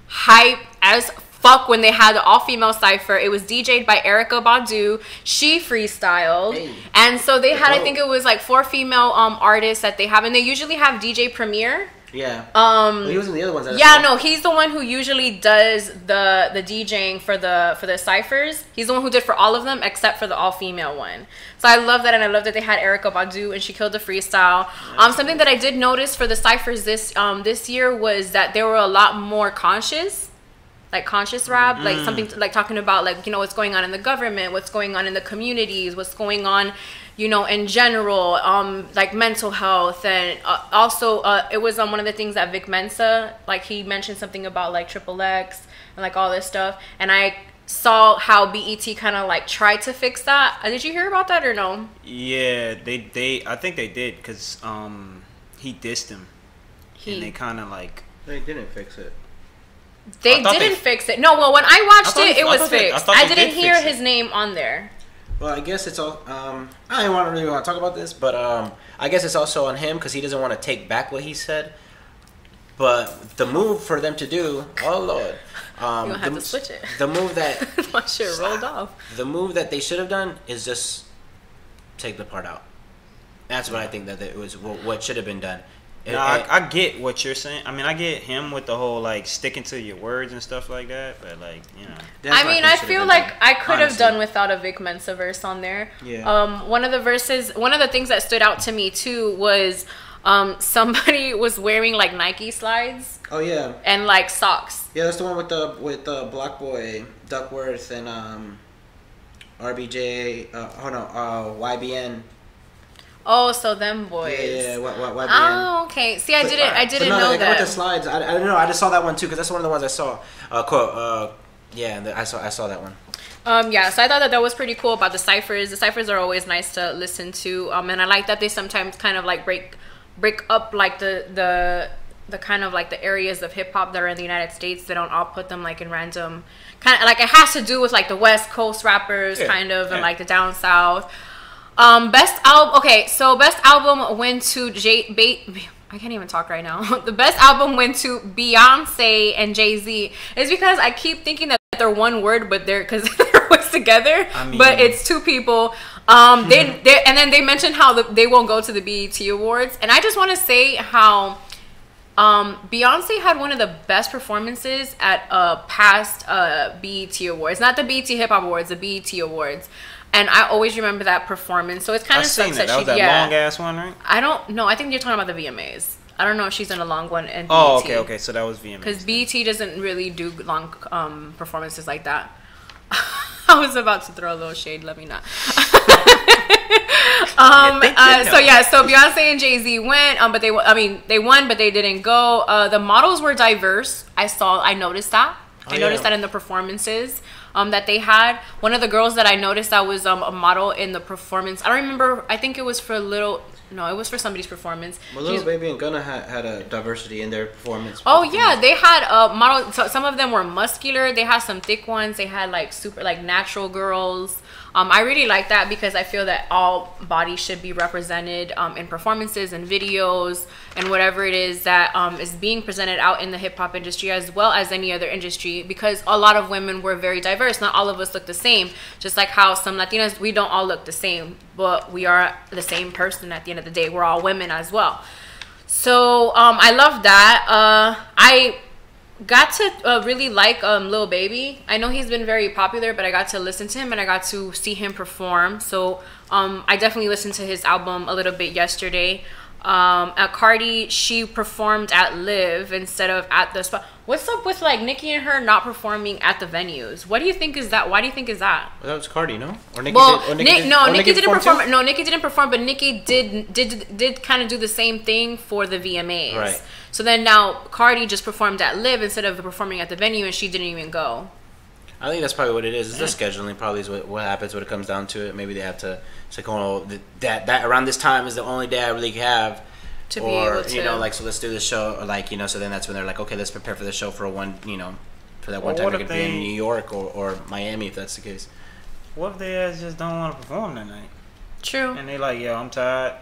hyped as fuck when they had the all-female cipher. It was DJ'd by Erykah Badu. She freestyled. Hey. And so they had, I think it was like 4 female artists that they have. And they usually have DJ Premier. Yeah. Well, he was in the other ones. No, he's the one who usually does the DJing for the ciphers. He's the one who did for all of them except for the all-female one. So I love that, and I love that they had Erykah Badu and she killed the freestyle. Something that I did notice for the ciphers this year was that they were a lot more conscious. Like conscious rap, like something like talking about like, you know, what's going on in the government, what's going on in the communities, what's going on, you know, in general, like mental health. And also it was one of the things that Vic Mensa, like he mentioned something about like XXX and like all this stuff. And I saw how BET kind of like tried to fix that. Did you hear about that or no? Yeah, they I think they did, because he dissed him. And they kind of like... They didn't fix it. They didn't fix it. No, well, when I watched it was fixed. I didn't hear his name on there. Well, I guess it's all... I don't really want to talk about this, but I guess it's also on him because he doesn't want to take back what he said. But the move for them to do... Oh, Lord. You don't have to switch it. The move that... My shit rolled off. The move that they should have done is just take the part out. That's what I think that it was what should have been done. No, I get what you're saying. I mean, I get him with the whole like sticking to your words and stuff like that. But like, you know, I mean, I feel like I could have done without a Vic Mensa verse on there. Yeah. One of the things that stood out to me too was somebody was wearing like Nike slides. Oh yeah. And like socks. Yeah, that's the one with the Block Boy, Duckworth, and RBJ. YBN. Oh, so them boys. Yeah. YBN. Oh, okay. See, I didn't know that. With the slides, I don't know. I just saw that one too because that's one of the ones I saw. I saw that one. Yeah, so I thought that was pretty cool about the ciphers. The ciphers are always nice to listen to. And I like that they sometimes kind of like break up like the kind of like the areas of hip hop that are in the United States. They don't all put them like in random kind of like it has to do with like the West Coast rappers and like the down south. Best album. Okay, so best album went to I can't even talk right now. The best album went to Beyonce and Jay-Z. It's because I keep thinking that they're one word, but they're always together. I mean, but it's two people. And then they mentioned how they won't go to the BET Awards, and I just want to say how Beyonce had one of the best performances at past BET Awards, not the BET Hip Hop Awards, the BET Awards. And I always remember that performance. So it's kind of sucks that was that long ass one, right? I don't know. I think you're talking about the VMAs. I don't know if she's in a long one. And oh, BET. Okay. So that was VMAs. Because BET doesn't really do long performances like that. I was about to throw a little shade. Let me not. So Beyonce and Jay-Z went, but they won, but they didn't go. The models were diverse. I noticed that. I noticed that in the performances that they had. One of the girls that I noticed that was a model in the performance. I don't remember. I think it was for it was for somebody's performance. Well, Lil Baby and Gunna had a diversity in their performance. Oh yeah, they had models. So some of them were muscular. They had some thick ones. They had like super like natural girls. I really like that because I feel that all bodies should be represented in performances and videos and whatever it is that is being presented out in the hip hop industry as well as any other industry, because a lot of women were very diverse. Not all of us look the same. Just like how some Latinas, we don't all look the same, but we are the same person at the end of of the day. We're all women as well. So I love that. I got to really like Lil Baby. I know he's been very popular, but I got to listen to him and I got to see him perform. So I definitely listened to his album a little bit yesterday. At Cardi, she performed at Live instead of at the spot. What's up with like Nicki and her not performing at the venues? What do you think is that? Why do you think is that? Well, that was Cardi, no? Or Nicki Nicki didn't perform. No, Nicki didn't perform, but Nicki did kind of do the same thing for the VMAs. Right. So then now Cardi just performed at Live instead of performing at the venue, and she didn't even go. I think that's probably what it is. It's the scheduling. Probably is what happens when it comes down to it. Maybe they have to. It's like, oh, that around this time is the only day I really have. To be able to, you know, like, so let's do this show, or like, you know, so then that's when they're like, okay, let's prepare for the show for for that one time we're gonna be in New York or Miami, if that's the case. What if they just don't want to perform that night? True. And they like, yo, I'm tired.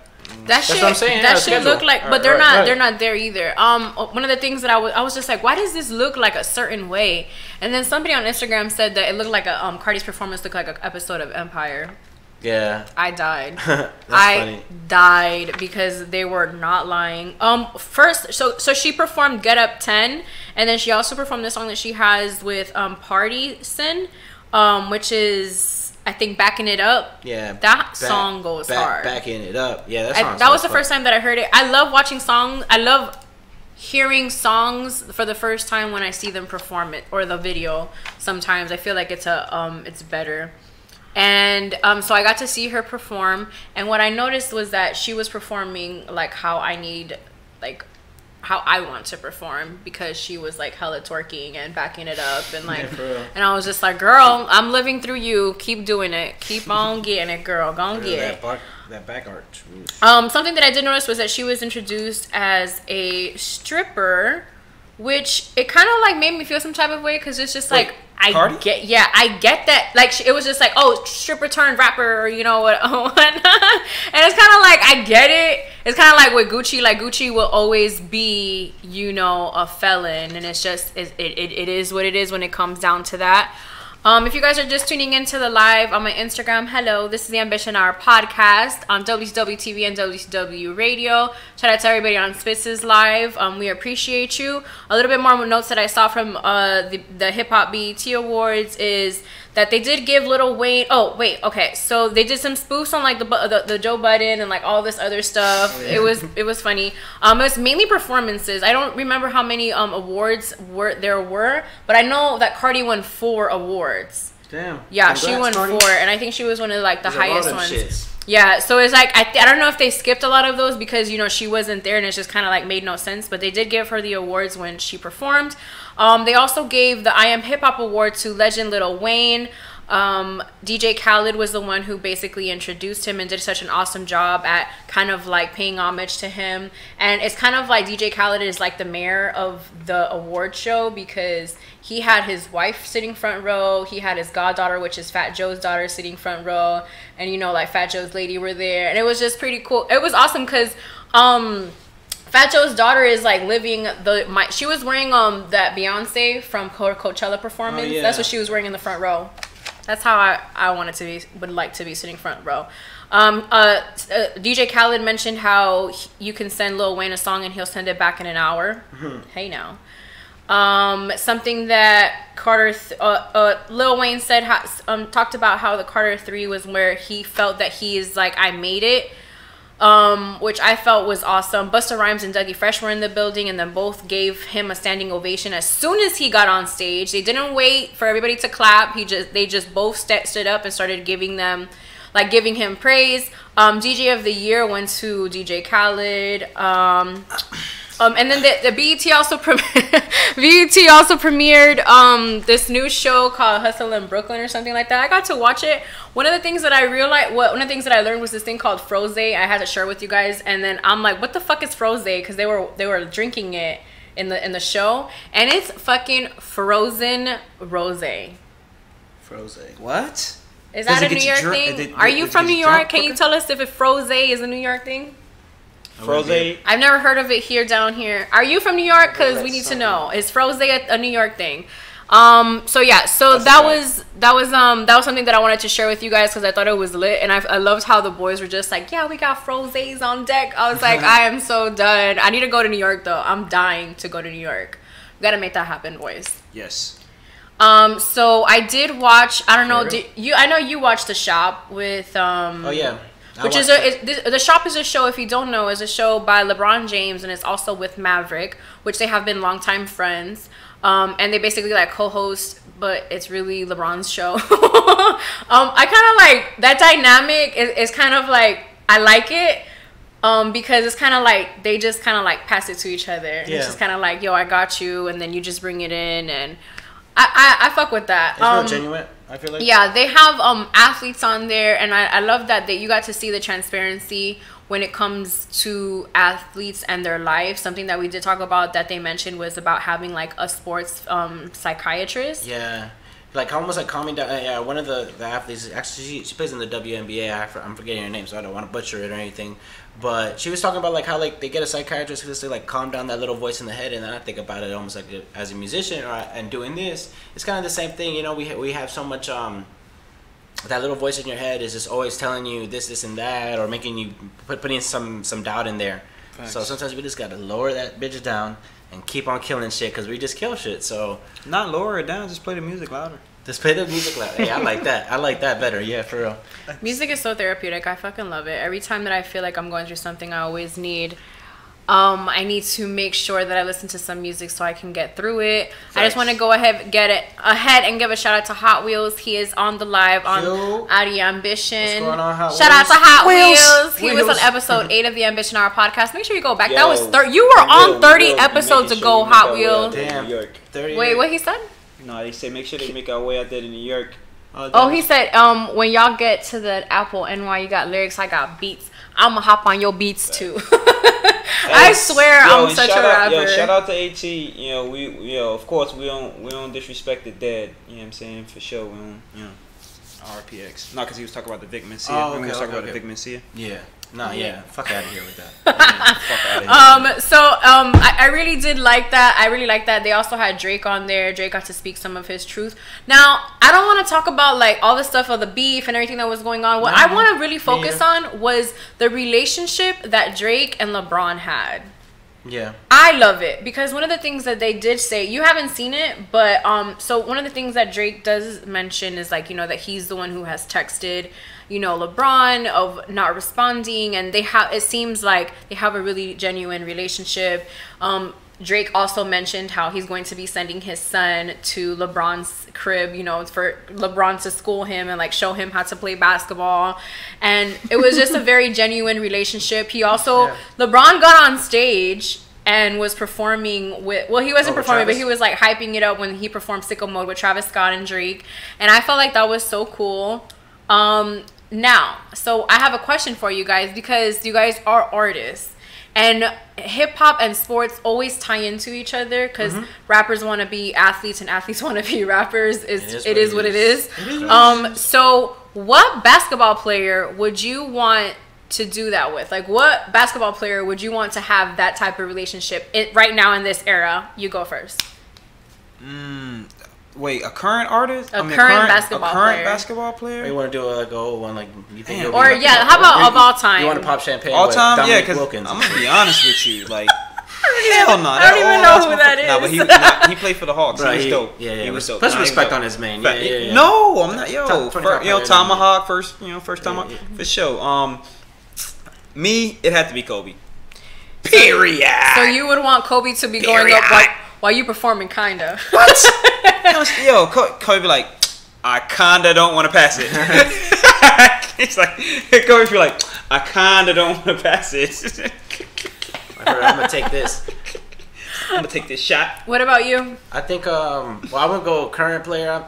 That's what I'm saying. That should look like, but they're not. They're not there either. One of the things that I was just like, why does this look like a certain way? And then somebody on Instagram said that it looked like Cardi's performance looked like an episode of Empire. Yeah. I died. Funny. Died because they were not lying. First, so she performed Get Up 10, and then she also performed the song that she has with Party Sin, which is, I think, Backing It Up. Yeah. That song goes hard. Backing It Up. Yeah, that was the first time that I heard it. I love watching songs. I love hearing songs for the first time when I see them perform it, or the video. Sometimes I feel like it's better. And so I got to see her perform, and what I noticed was that she was performing like how I want to perform, because she was like hella twerking and backing it up and like, and I was just like, girl, I'm living through you. Keep doing it. Keep on getting it, girl. Go and get it. That back arch. Something that I did notice was that she was introduced as a stripper, which it kind of like made me feel some type of way, because it's just like, Cardi? I get that. Like, it was just like, oh, stripper turned rapper, or you know what? And it's kind of like, I get it. It's kind of like with Gucci. Like, Gucci will always be, you know, a felon, and it's just it is what it is when it comes down to that. If you guys are just tuning into the live on my Instagram, hello, this is the Ambition Hour podcast on WCW TV and WCW Radio. Shout out to everybody on Spitz's live. We appreciate you. A little bit more notes that I saw from the Hip Hop BET Awards is that they did give Lil Wayne. Oh wait, okay. So they did some spoofs on like the Joe Budden and like all this other stuff. Oh, yeah. It was funny. It was mainly performances. I don't remember how many awards there were, but I know that Cardi won 4 awards. Damn. Yeah, Congrats, she won Cardi. 4, and I think she was one of like the highest ones. Shits. Yeah, so it's like I don't know if they skipped a lot of those because, you know, she wasn't there and it's just kind of like made no sense, but they did give her the awards when she performed. They also gave the I Am Hip Hop Award to legend Lil Wayne. DJ Khaled was the one who basically introduced him and did such an awesome job at kind of like paying homage to him. And it's kind of like DJ Khaled is like the mayor of the award show, because he had his wife sitting front row, he had his goddaughter, which is Fat Joe's daughter, sitting front row, and you know, like Fat Joe's lady were there, and it was just pretty cool. It was awesome because Fat Joe's daughter is like living she was wearing that Beyonce from Coachella performance. Oh, yeah. That's what she was wearing in the front row. That's how I would like to be sitting front row. DJ Khaled mentioned how you can send Lil Wayne a song and he'll send it back in an hour. Hey now. Something that Lil Wayne said, talked about how the Carter 3 was where he felt that he is like, I made it. Which I felt was awesome. Busta Rhymes and Dougie Fresh were in the building, and then both gave him a standing ovation as soon as he got on stage. They didn't wait for everybody to clap. They just both stood up and started giving him praise. DJ of the Year went to DJ Khaled. And then the BET also premiered this new show called Hustle in Brooklyn or something like that. I got to watch it. One of the things that I realized, one of the things that I learned was this thing called Froze. I had to share with you guys, and then I'm like, what the fuck is Froze? Because they were drinking it in the show, and it's fucking frozen rosé. Froze. What? Is that a New York thing? Are you from New York? Can you tell us if Froze is a New York thing? Froze. I've never heard of it down here. Are you from New York? Because we need to know. Is Froze a New York thing? So yeah, so that was something that I wanted to share with you guys because I thought it was lit, and I loved how the boys were just like, yeah, we got frosés on deck. I was like, I am so done. I need to go to New York though. I'm dying to go to New York. We gotta make that happen, boys. Yes. So I did watch. I don't know. I know you watched The Shop with Oh yeah. The Shop is a show, if you don't know, is a show by LeBron James, and it's also with Maverick, which they have been longtime friends. And they basically like co-host, but it's really LeBron's show. I kind of like that dynamic. Is kind of like, I like it because it's kind of like they just kind of like pass it to each other. Yeah. It's just kind of like, yo, I got you, and then you just bring it in, and I fuck with that. It's real genuine, I feel like. Yeah, they have athletes on there, and I love that you got to see the transparency when it comes to athletes and their life. Something that we did talk about that they mentioned was about having like a sports psychiatrist. Yeah, like almost like calming down. Yeah, one of the athletes, actually she plays in the WNBA. I'm forgetting her name, so I don't want to butcher it or anything. But she was talking about like how like they get a psychiatrist because they like calm down that little voice in the head. And then I think about it almost like as a musician and doing this, it's kind of the same thing. You know, we have so much that little voice in your head is just always telling you this, and that, or making you putting some doubt in there. Thanks. So sometimes we just gotta lower that bitch down and keep on killing shit because we just kill shit. So not lower it down, just play the music louder. Just play the music louder. Hey, I like that. I like that better. Yeah, for real. Music is so therapeutic. I fucking love it. Every time that I feel like I'm going through something, I always need. I need to make sure that I listen to some music so I can get through it. Thanks. I just want to go ahead and give a shout out to Hot Wheels. He is on the live on AuDii Ambition. What's going on, Hot Wheels? Shout out to Hot Wheels. He was on episode 8 of the Ambition Hour podcast. Make sure you go back. That was you were on 30 episodes ago, Hot Wheels. Damn. Wait, what he said? No, they say make sure they make our way out there to New York. He said when y'all get to the Apple NY, you got lyrics, I got beats. I'ma hop on your beats too. I swear, I'm such a rapper. Shout out to AT. You know, we of course we don't disrespect the dead. You know what I'm saying? For sure, we don't, RPX. Not because he was talking about the Vic Mencia. Oh, okay, we was talking about the Vic Mencia. Yeah. Nah, yeah. Fuck out of here with that. Fuck out of here. I really did like that. I really like that. They also had Drake on there. Drake got to speak some of his truth. Now, I don't want to talk about like all the stuff of the beef and everything that was going on. What I want to really focus on was the relationship that Drake and LeBron had. Yeah. I love it because one of the things that they did say, you haven't seen it, but so one of the things that Drake does mention is like, that he's the one who has texted, LeBron of not responding, and it seems like they have a really genuine relationship. Drake also mentioned how he's going to be sending his son to LeBron's crib, for LeBron to school him and like show him how to play basketball. And it was just a very genuine relationship. He also, LeBron got on stage and was performing with, he wasn't performing, Travis. But he was like hyping it up when he performed Sicko Mode with Travis Scott and Drake. And I felt like that was so cool. Now, so I have a question for you guys because you guys are artists. And hip hop and sports always tie into each other because rappers want to be athletes and athletes want to be rappers. It is what it is. So what basketball player would you want to do that with? Like, what basketball player would you want to have that type of relationship right now in this era? You go first. Wait, a current artist? Current basketball player? Or you want to do like an old one, like you think? How about of all time? You want to pop champagne? All time, yeah. Because I'm gonna be honest with you, like hell no. I don't even know who that is. But he played for the Hawks. Right, he was dope. Yeah, he was dope. Put respect on his name. Yeah. No, I'm not. Tomahawk first. First Tomahawk for sure. Me, it had to be Kobe. Period. So you would want Kobe to be going up like while you performing, kinda. What? Yo, Kobe be like, I kinda don't want to pass it. It's like Kobe be like, I kinda don't want to pass it. I'm gonna take this. I'm gonna take this shot. What about you? I think I would go current player.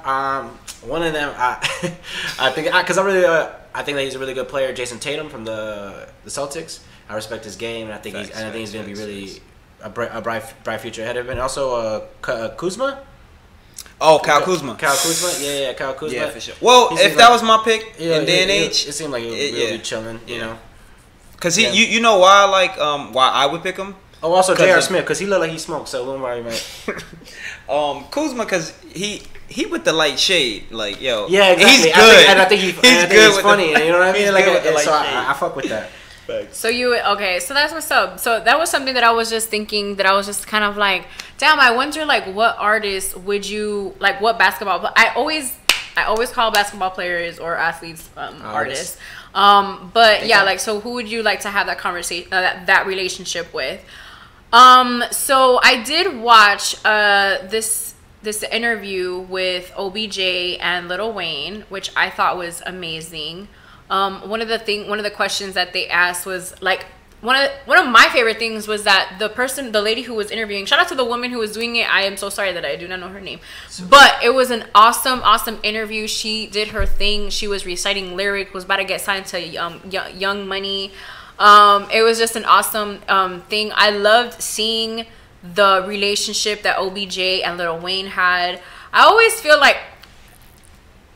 One of them, I think that he's a really good player. Jason Tatum from the Celtics. I respect his game, and I think he's gonna be really a bright future ahead of him. And also Kuzma. Oh, Kyle Kuzma. Kyle Kuzma. Yeah, Kyle Kuzma. Yeah, for sure. Well, if that was my pick in day and age, it seemed like he was really chilling, you know. Cause you know why why I would pick him? Oh, also J.R. Smith, because he looked like he smoked, so don't worry, man. Kuzma, because he with the light shade, like, yo. Yeah, exactly. He's good. I think he's funny, you know what I mean? Like, so I fuck with that. So so that's what's up. So that was something that I was just thinking, that I was just kind of like, damn, I wonder, like, what artists would you, like, what basketball, I always call basketball players or athletes artists. But yeah, like, so who would you like to have that conversation, that relationship with? So I did watch this interview with OBJ and Lil Wayne, which I thought was amazing. One of the questions that they asked was like, one of my favorite things was that the lady who was interviewing, shout out to the woman who was doing it. I am so sorry that I do not know her name, but it was an awesome interview. She did her thing. She was reciting lyrics, was about to get signed to Young Money. It was just an awesome thing. I loved seeing the relationship that OBJ and Lil Wayne had. I always feel like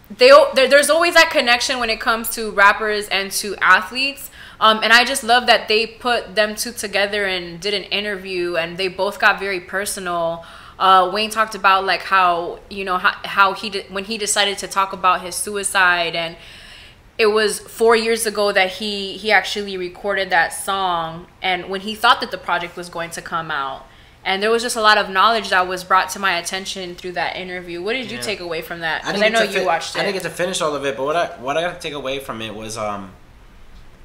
there's always that connection when it comes to rappers and to athletes. And I just love that they put them two together and did an interview, and they both got very personal. Wayne talked about like how, you know, how when he decided to talk about his suicide, and it was 4 years ago that he actually recorded that song, and when he thought that the project was going to come out. And there was just a lot of knowledge that was brought to my attention through that interview. What did you take away from that? Because I know you watched it. I didn't get to finish all of it, but what I got to take away from it was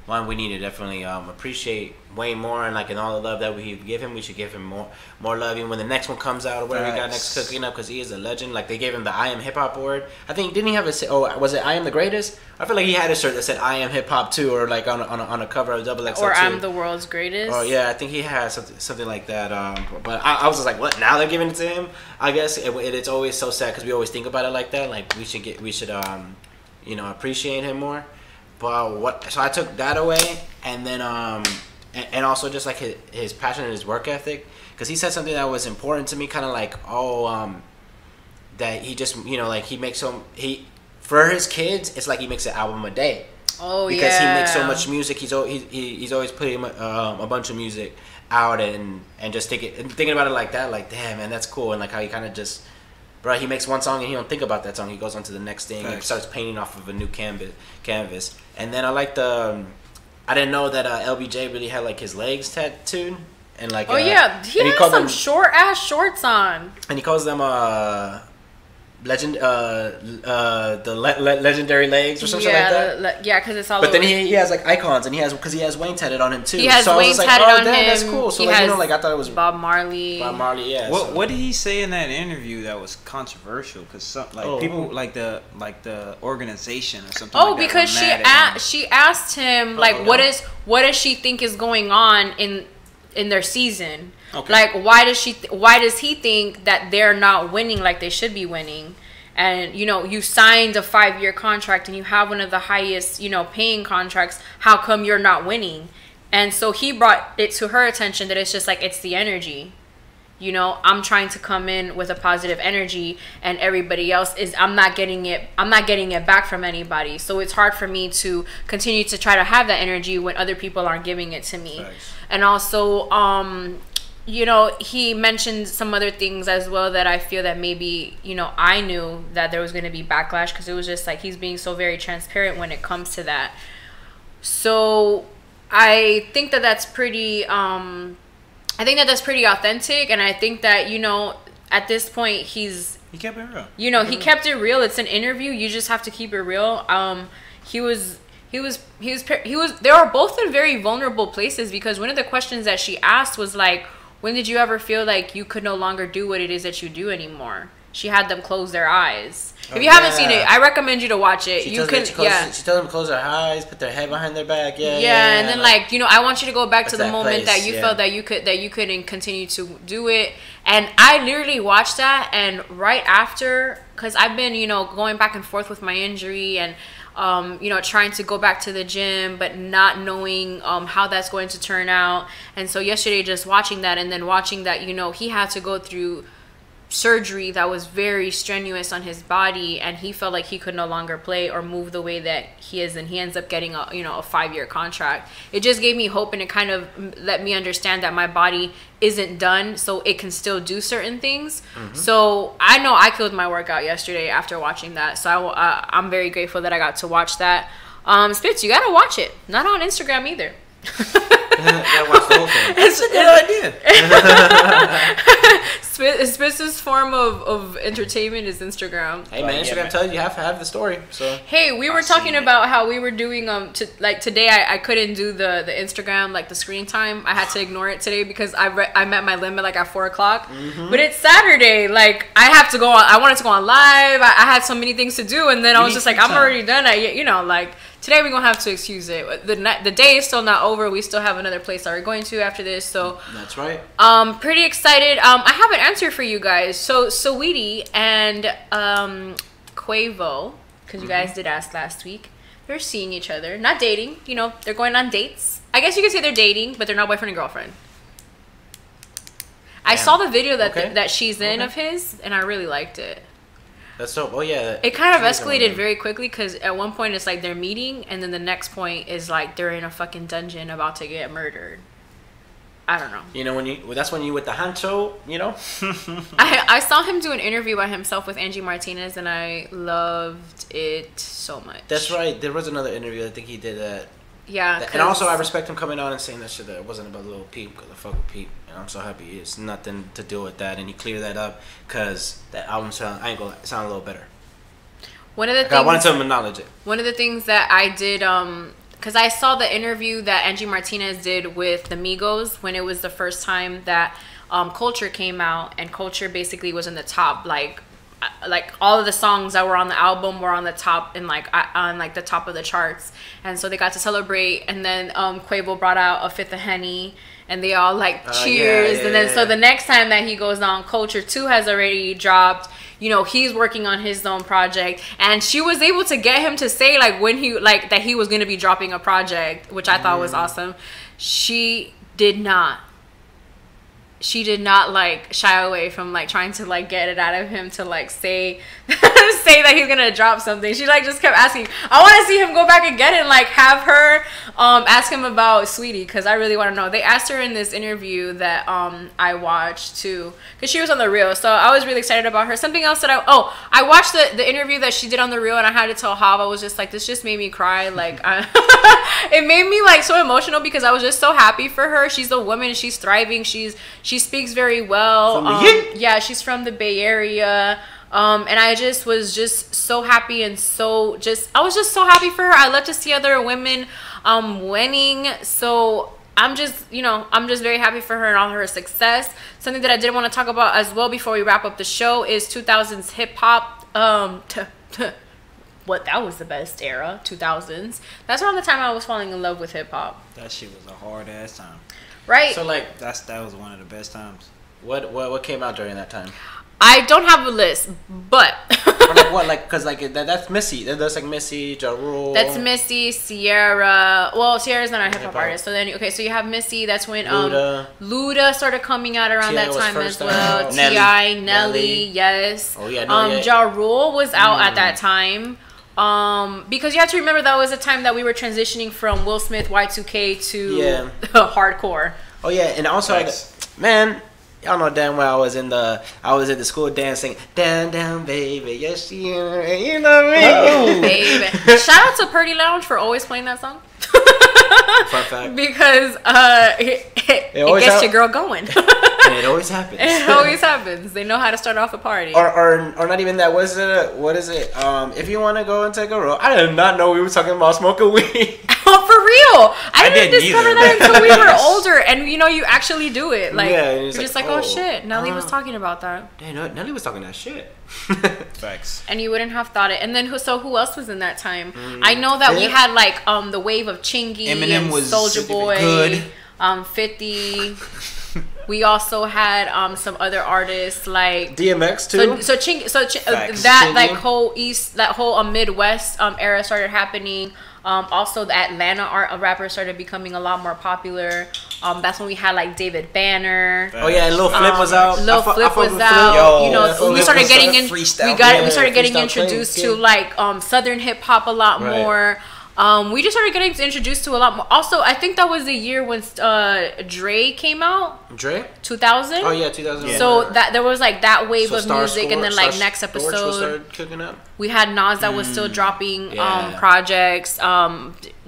one, we need to definitely appreciate Wayne more, and like in all the love that we give him, we should give him more love. Even when the next one comes out or whatever he got next cooking up, because he is a legend. Like they gave him the I Am Hip Hop award. I think didn't he have was it I Am the Greatest? I feel like he had a shirt that said I Am Hip Hop too, or like on a cover of XXL or I'm the world's greatest. Oh yeah, I think he had something like that. But I was just like, what? Now they're giving it to him? I guess it's always so sad because we always think about it like that. Like we should you know, appreciate him more. But so I took that away, and then and also just like his passion and his work ethic, because he said something that was important to me, kind of like that he just, you know, like for his kids, it's like he makes an album a day. Oh yeah. Because he makes so much music, he's always putting a bunch of music out, and just thinking about it like that, like damn man, that's cool, and like how he kind of just. Bro, he makes one song and he don't think about that song. He goes on to the next thing and starts painting off of a new canvas. And then I like I didn't know that LBJ really had like his legs tattooed and like. Oh yeah, he has some short ass shorts on. And he calls them legendary legs or something like that. Yeah, because it's all. But then he has like icons, and he has Wayne tatted on him too. He has Wayne tatted on him. That's cool. So like, you know, like I thought it was Bob Marley. Yeah. What did he say in that interview that was controversial? Because people like the organization or something. Oh, like because she asked him like, what does she think is going on in their season? Okay. Like why does he think that they're not winning like they should be winning? And you know, you signed a 5-year contract and you have one of the highest, you know, paying contracts. How come you're not winning? And so he brought it to her attention that it's just like, it's the energy. You know, I'm trying to come in with a positive energy, and everybody else I'm not getting it back from anybody. So it's hard for me to continue to try to have that energy when other people aren't giving it to me. Thanks. And also you know, he mentioned some other things as well that I feel that maybe, you know, I knew that there was going to be backlash, because it was just like he's being so very transparent when it comes to that. So I think that that's pretty authentic, and I think that, you know, at this point he kept it real. You know, he kept it real. It's an interview. You just have to keep it real. They were both in very vulnerable places, because one of the questions that she asked was like, when did you ever feel like you could no longer do what it is that you do anymore? She had them close their eyes. If you haven't seen it, I recommend you to watch it. She tells them to close their eyes, put their head behind their back. Yeah, and then like, you know, I want you to go back to the moment that you felt that you couldn't continue to do it. And I literally watched that, and right after, because I've been, you know, going back and forth with my injury, and you know, trying to go back to the gym, but not knowing how that's going to turn out. And so yesterday, just watching that, and then watching that, you know, he had to go through surgery that was very strenuous on his body, and he felt like he could no longer play or move the way that he is, and he ends up getting a 5-year contract. It just gave me hope, and it kind of let me understand that my body isn't done, so it can still do certain things. So I know I killed my workout yesterday after watching that, so I'm very grateful that I got to watch that. Spitz, you gotta watch it. Not on Instagram either. Yeah, watch the whole thing. It's a good idea. Spitz's form of entertainment is Instagram. Hey man, Instagram tells you have to have the story. So hey, we were talking about how we were doing today. I couldn't do the Instagram, like the screen time. I had to ignore it today because I met my limit like at 4 o'clock. But it's Saturday. Like I have to go on. I wanted to go on live. I had so many things to do, and then I was just like, I'm already done. Today we're gonna have to excuse it. The day is still not over. We still have another place that we're going to after this. So that's right. Pretty excited. I have an answer for you guys. So Saweetie and Quavo, because you guys did ask last week, they're seeing each other, not dating. They're going on dates. I guess you could say they're dating, but they're not boyfriend and girlfriend. I saw the video that she's in of his, and I really liked it. That's dope. Oh yeah. It kind of escalated very quickly because at one point it's like they're meeting, and then the next point is like they're in a fucking dungeon about to get murdered. I don't know. That's when you with the hancho. I saw him do an interview by himself with Angie Martinez, and I loved it so much. That's right. There was another interview. I think he did that. Yeah. And also, I respect him coming on and saying that shit that it wasn't about Lil Peep, because I fuck with Peep, and I'm so happy it's nothing to do with that, and he cleared that up because that album sound a little better. One of the things I wanted to acknowledge it. One of the things that I did, because I saw the interview that Angie Martinez did with the Migos when it was the first time that Culture came out, and Culture basically was in the top, like all of the songs that were on the album were on the top and on the top of the charts, and so they got to celebrate, and then Quavo brought out a fifth of Henny, and they all cheers, and then so the next time that he goes on, Culture 2 has already dropped. He's working on his own project, and she was able to get him to say when he that he was going to be dropping a project, which I thought was awesome. She did not shy away from trying to get it out of him to say say that he's gonna drop something. She just kept asking. I want to see him go back again and have her ask him about Sweetie, because I really want to know. They asked her in this interview that I watched too, because she was on The Real, so I was really excited about her. Something else that I watched the interview that she did on The Real, and I had to tell Hav, I was just this just made me cry. It made me so emotional because I was just so happy for her. She's a woman. She's thriving. She speaks very well. Yeah, she's from the Bay Area. And I just was just so happy, and I was just so happy for her. I love to see other women winning. So I'm just very happy for her and all her success. Something that I did want to talk about as well before we wrap up the show is 2000s hip hop. That was the best era, 2000s. That's around the time I was falling in love with hip hop. That shit was a hard ass time. Right. So that was one of the best times. What came out during that time? I don't have a list, but because that's Missy. That's Missy, Ja Rule. That's Missy, Sierra. Well, Sierra's not a hip hop artist. So then, so you have Missy. That's when Luda started coming out around that time as well. T.I., Nelly, yes. Oh yeah. Ja Rule was out at that time. Because you have to remember that was a time that we were transitioning from Will Smith Y2K to hardcore. Oh yeah, and also man. Y'all know damn well I was at the school dancing, down, baby, yes, you know me. Oh, baby. Shout out to Purdy Lounge for always playing that song. Fun fact. Because it gets your girl going. And it always happens. It always happens. They know how to start off a party. Or not even that. What is it? If you want to go and take a roll. I did not know we were talking about smoking weed. Oh, for real. I didn't discover that until we were older. And you actually do it. You're just oh shit. Nelly was talking about that. Damn, Nelly was talking that shit. Facts. And you wouldn't have thought it. And then who else was in that time? I know that we had the wave of Chingy, Eminem and was Soulja Boy, good. 50. We also had some other artists like DMX too. That whole Midwest era started happening. Also, the Atlanta rappers started becoming a lot more popular. That's when we had like David Banner. Oh yeah, and Lil Flip was out. Lil Flip was out. Yo, you know, we started getting in. We started getting freestyle introduced playing, to like Southern hip hop a lot more. We just started getting introduced to a lot more. Also, I think that was the year when Dre came out. Dre? 2000? Oh yeah, 2000. Yeah. So that there was like that wave of Star music, and then like next Started episode cooking up. we had Nas that was still dropping projects.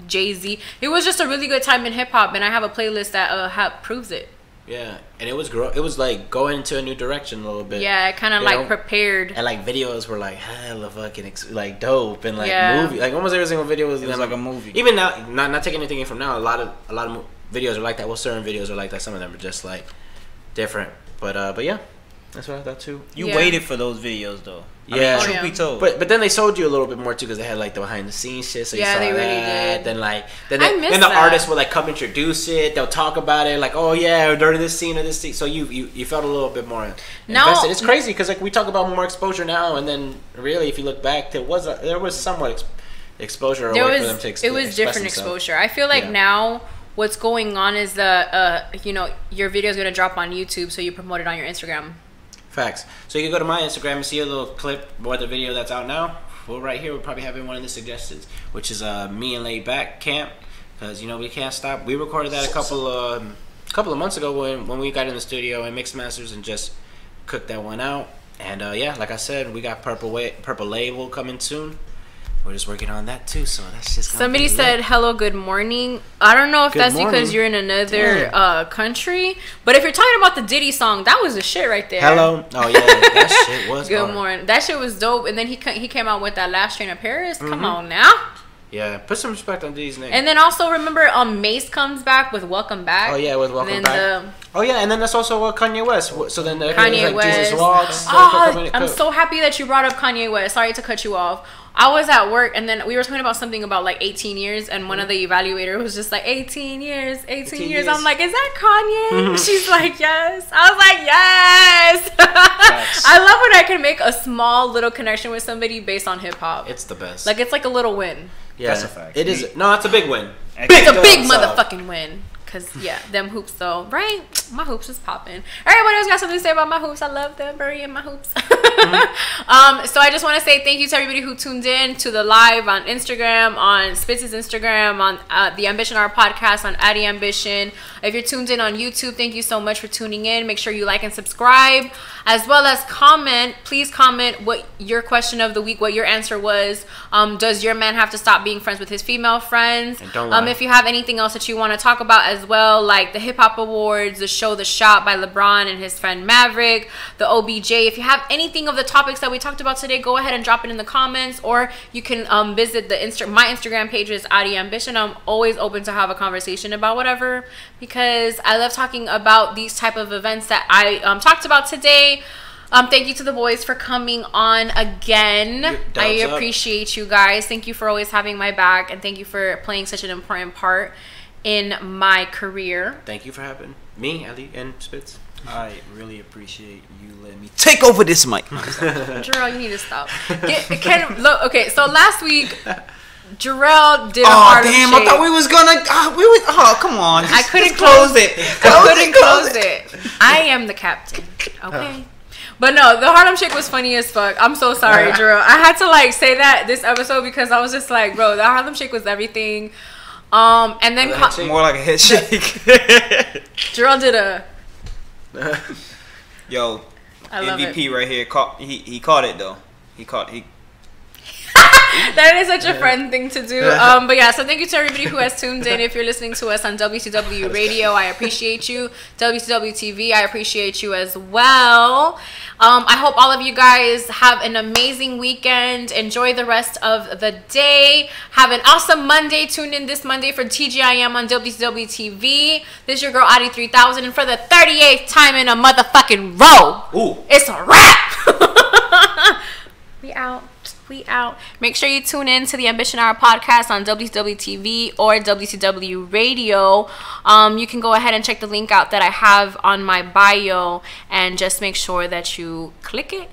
Jay-Z. It was just a really good time in hip hop, and I have a playlist that proves it. Yeah, and it was like going into a new direction a little bit. Yeah, it kind of like prepared. And like videos were like hella fucking like dope, and like movie, like almost every single video was like a movie. Even now, not taking anything from now, a lot of videos are like that. Well, certain videos are like that. Some of them are just like different. But yeah, that's what I thought too. You waited for those videos though. Yeah, truth be told. But then they sold you a little bit more too, because they had like the behind the scenes shit. So you saw they really that. did. Then the artists would like come introduce it. They'll talk about it, like, oh yeah, during this scene or this scene. So you felt a little bit more invested. It's crazy because like we talk about more exposure now, and then really if you look back, there was somewhat exposure. It was different exposure. I feel like now what's going on is your video is gonna drop on YouTube, so you promote it on your Instagram. Facts. So you can go to my Instagram and see a little clip of the video that's out now. Well, right here, we'll probably have in one of the suggestions, which is me and Laid Back Camp, because we can't stop. We recorded that a couple of months ago when we got in the studio and mixed masters and just cooked that one out. And like I said, we got Purple Label coming soon. We're just working on that too, so that's just. Somebody said hello, good morning. I don't know if that's because you're in another country, but if you're talking about the Diddy song, that was the shit right there. Hello. Oh yeah, that shit was. Good morning. That shit was dope. And then he came out with that Last Train of Paris. Come on now. Yeah, put some respect on Diddy's name. And then also remember, Mace comes back with Welcome Back. Oh yeah, with Welcome Back. And then that's also Kanye West. So then Kanye West. Jesus Walks. I'm so happy that you brought up Kanye West. Sorry to cut you off. I was at work, and then we were talking about something about like 18 years, and one of the evaluators was just like 18 years. I'm like, is that Kanye? She's like, yes. I was like, yes. I love when I can make a small little connection with somebody based on hip hop. It's the best. Like, it's like a little win. Yeah, that's a fact. It is. No, that's a big win. It's a big motherfucking win. Cause them hoops though, right? My hoops is popping. Everybody else got something to say about my hoops. I love them. Burying my hoops. So I just want to say thank you to everybody who tuned in to the live on Instagram, on Spitz's Instagram, on the Ambition Our podcast, on AuDii Ambition. If you're tuned in on YouTube, thank you so much for tuning in. Make sure you like and subscribe, as well as comment. Please comment what your question of the week, what your answer was. Does your man have to stop being friends with his female friends? If you have anything else that you want to talk about as well, like the Hip Hop Awards, the show The Shot by Lebron and his friend Maverick, the OBJ. If you have anything of the topics that we talked about today, go ahead and drop it in the comments, or you can visit my Instagram page is AuDii Ambition. I'm always open to have a conversation about whatever, because I love talking about these type of events that I talked about today. Thank you to the boys for coming on again. I appreciate you guys. Thank you for always having my back, and thank you for playing such an important part in my career. Thank you for having me, Ali, and Spitz. I really appreciate you letting me take over this mic. Jarrell, you need to stop. Okay, so last week Jarrell did a Harlem Shake. I thought we was gonna. Come on. I couldn't close it. I am the captain. Okay. But no, the Harlem Shake was funny as fuck. I'm so sorry, Jarrell. I had to say that this episode because I was just like, bro, the Harlem Shake was everything. And then more like a head shake. Jarrell did a. Yo, I love MVP it. right here. He caught it though. That is such a friend thing to do. But yeah, so thank you to everybody who has tuned in. If you're listening to us on WCW Radio, I appreciate you. WCW TV, I appreciate you as well. I hope all of you guys have an amazing weekend. Enjoy the rest of the day. Have an awesome Monday. Tune in this Monday for TGIM on WCW TV. This is your girl AuDii 3000, and for the 38th time in a motherfucking row, it's a wrap. We out. Make sure you tune in to the Ambition Hour podcast on WCW TV or WCW Radio. You can go ahead and check the link out that I have on my bio, and just make sure that you click it.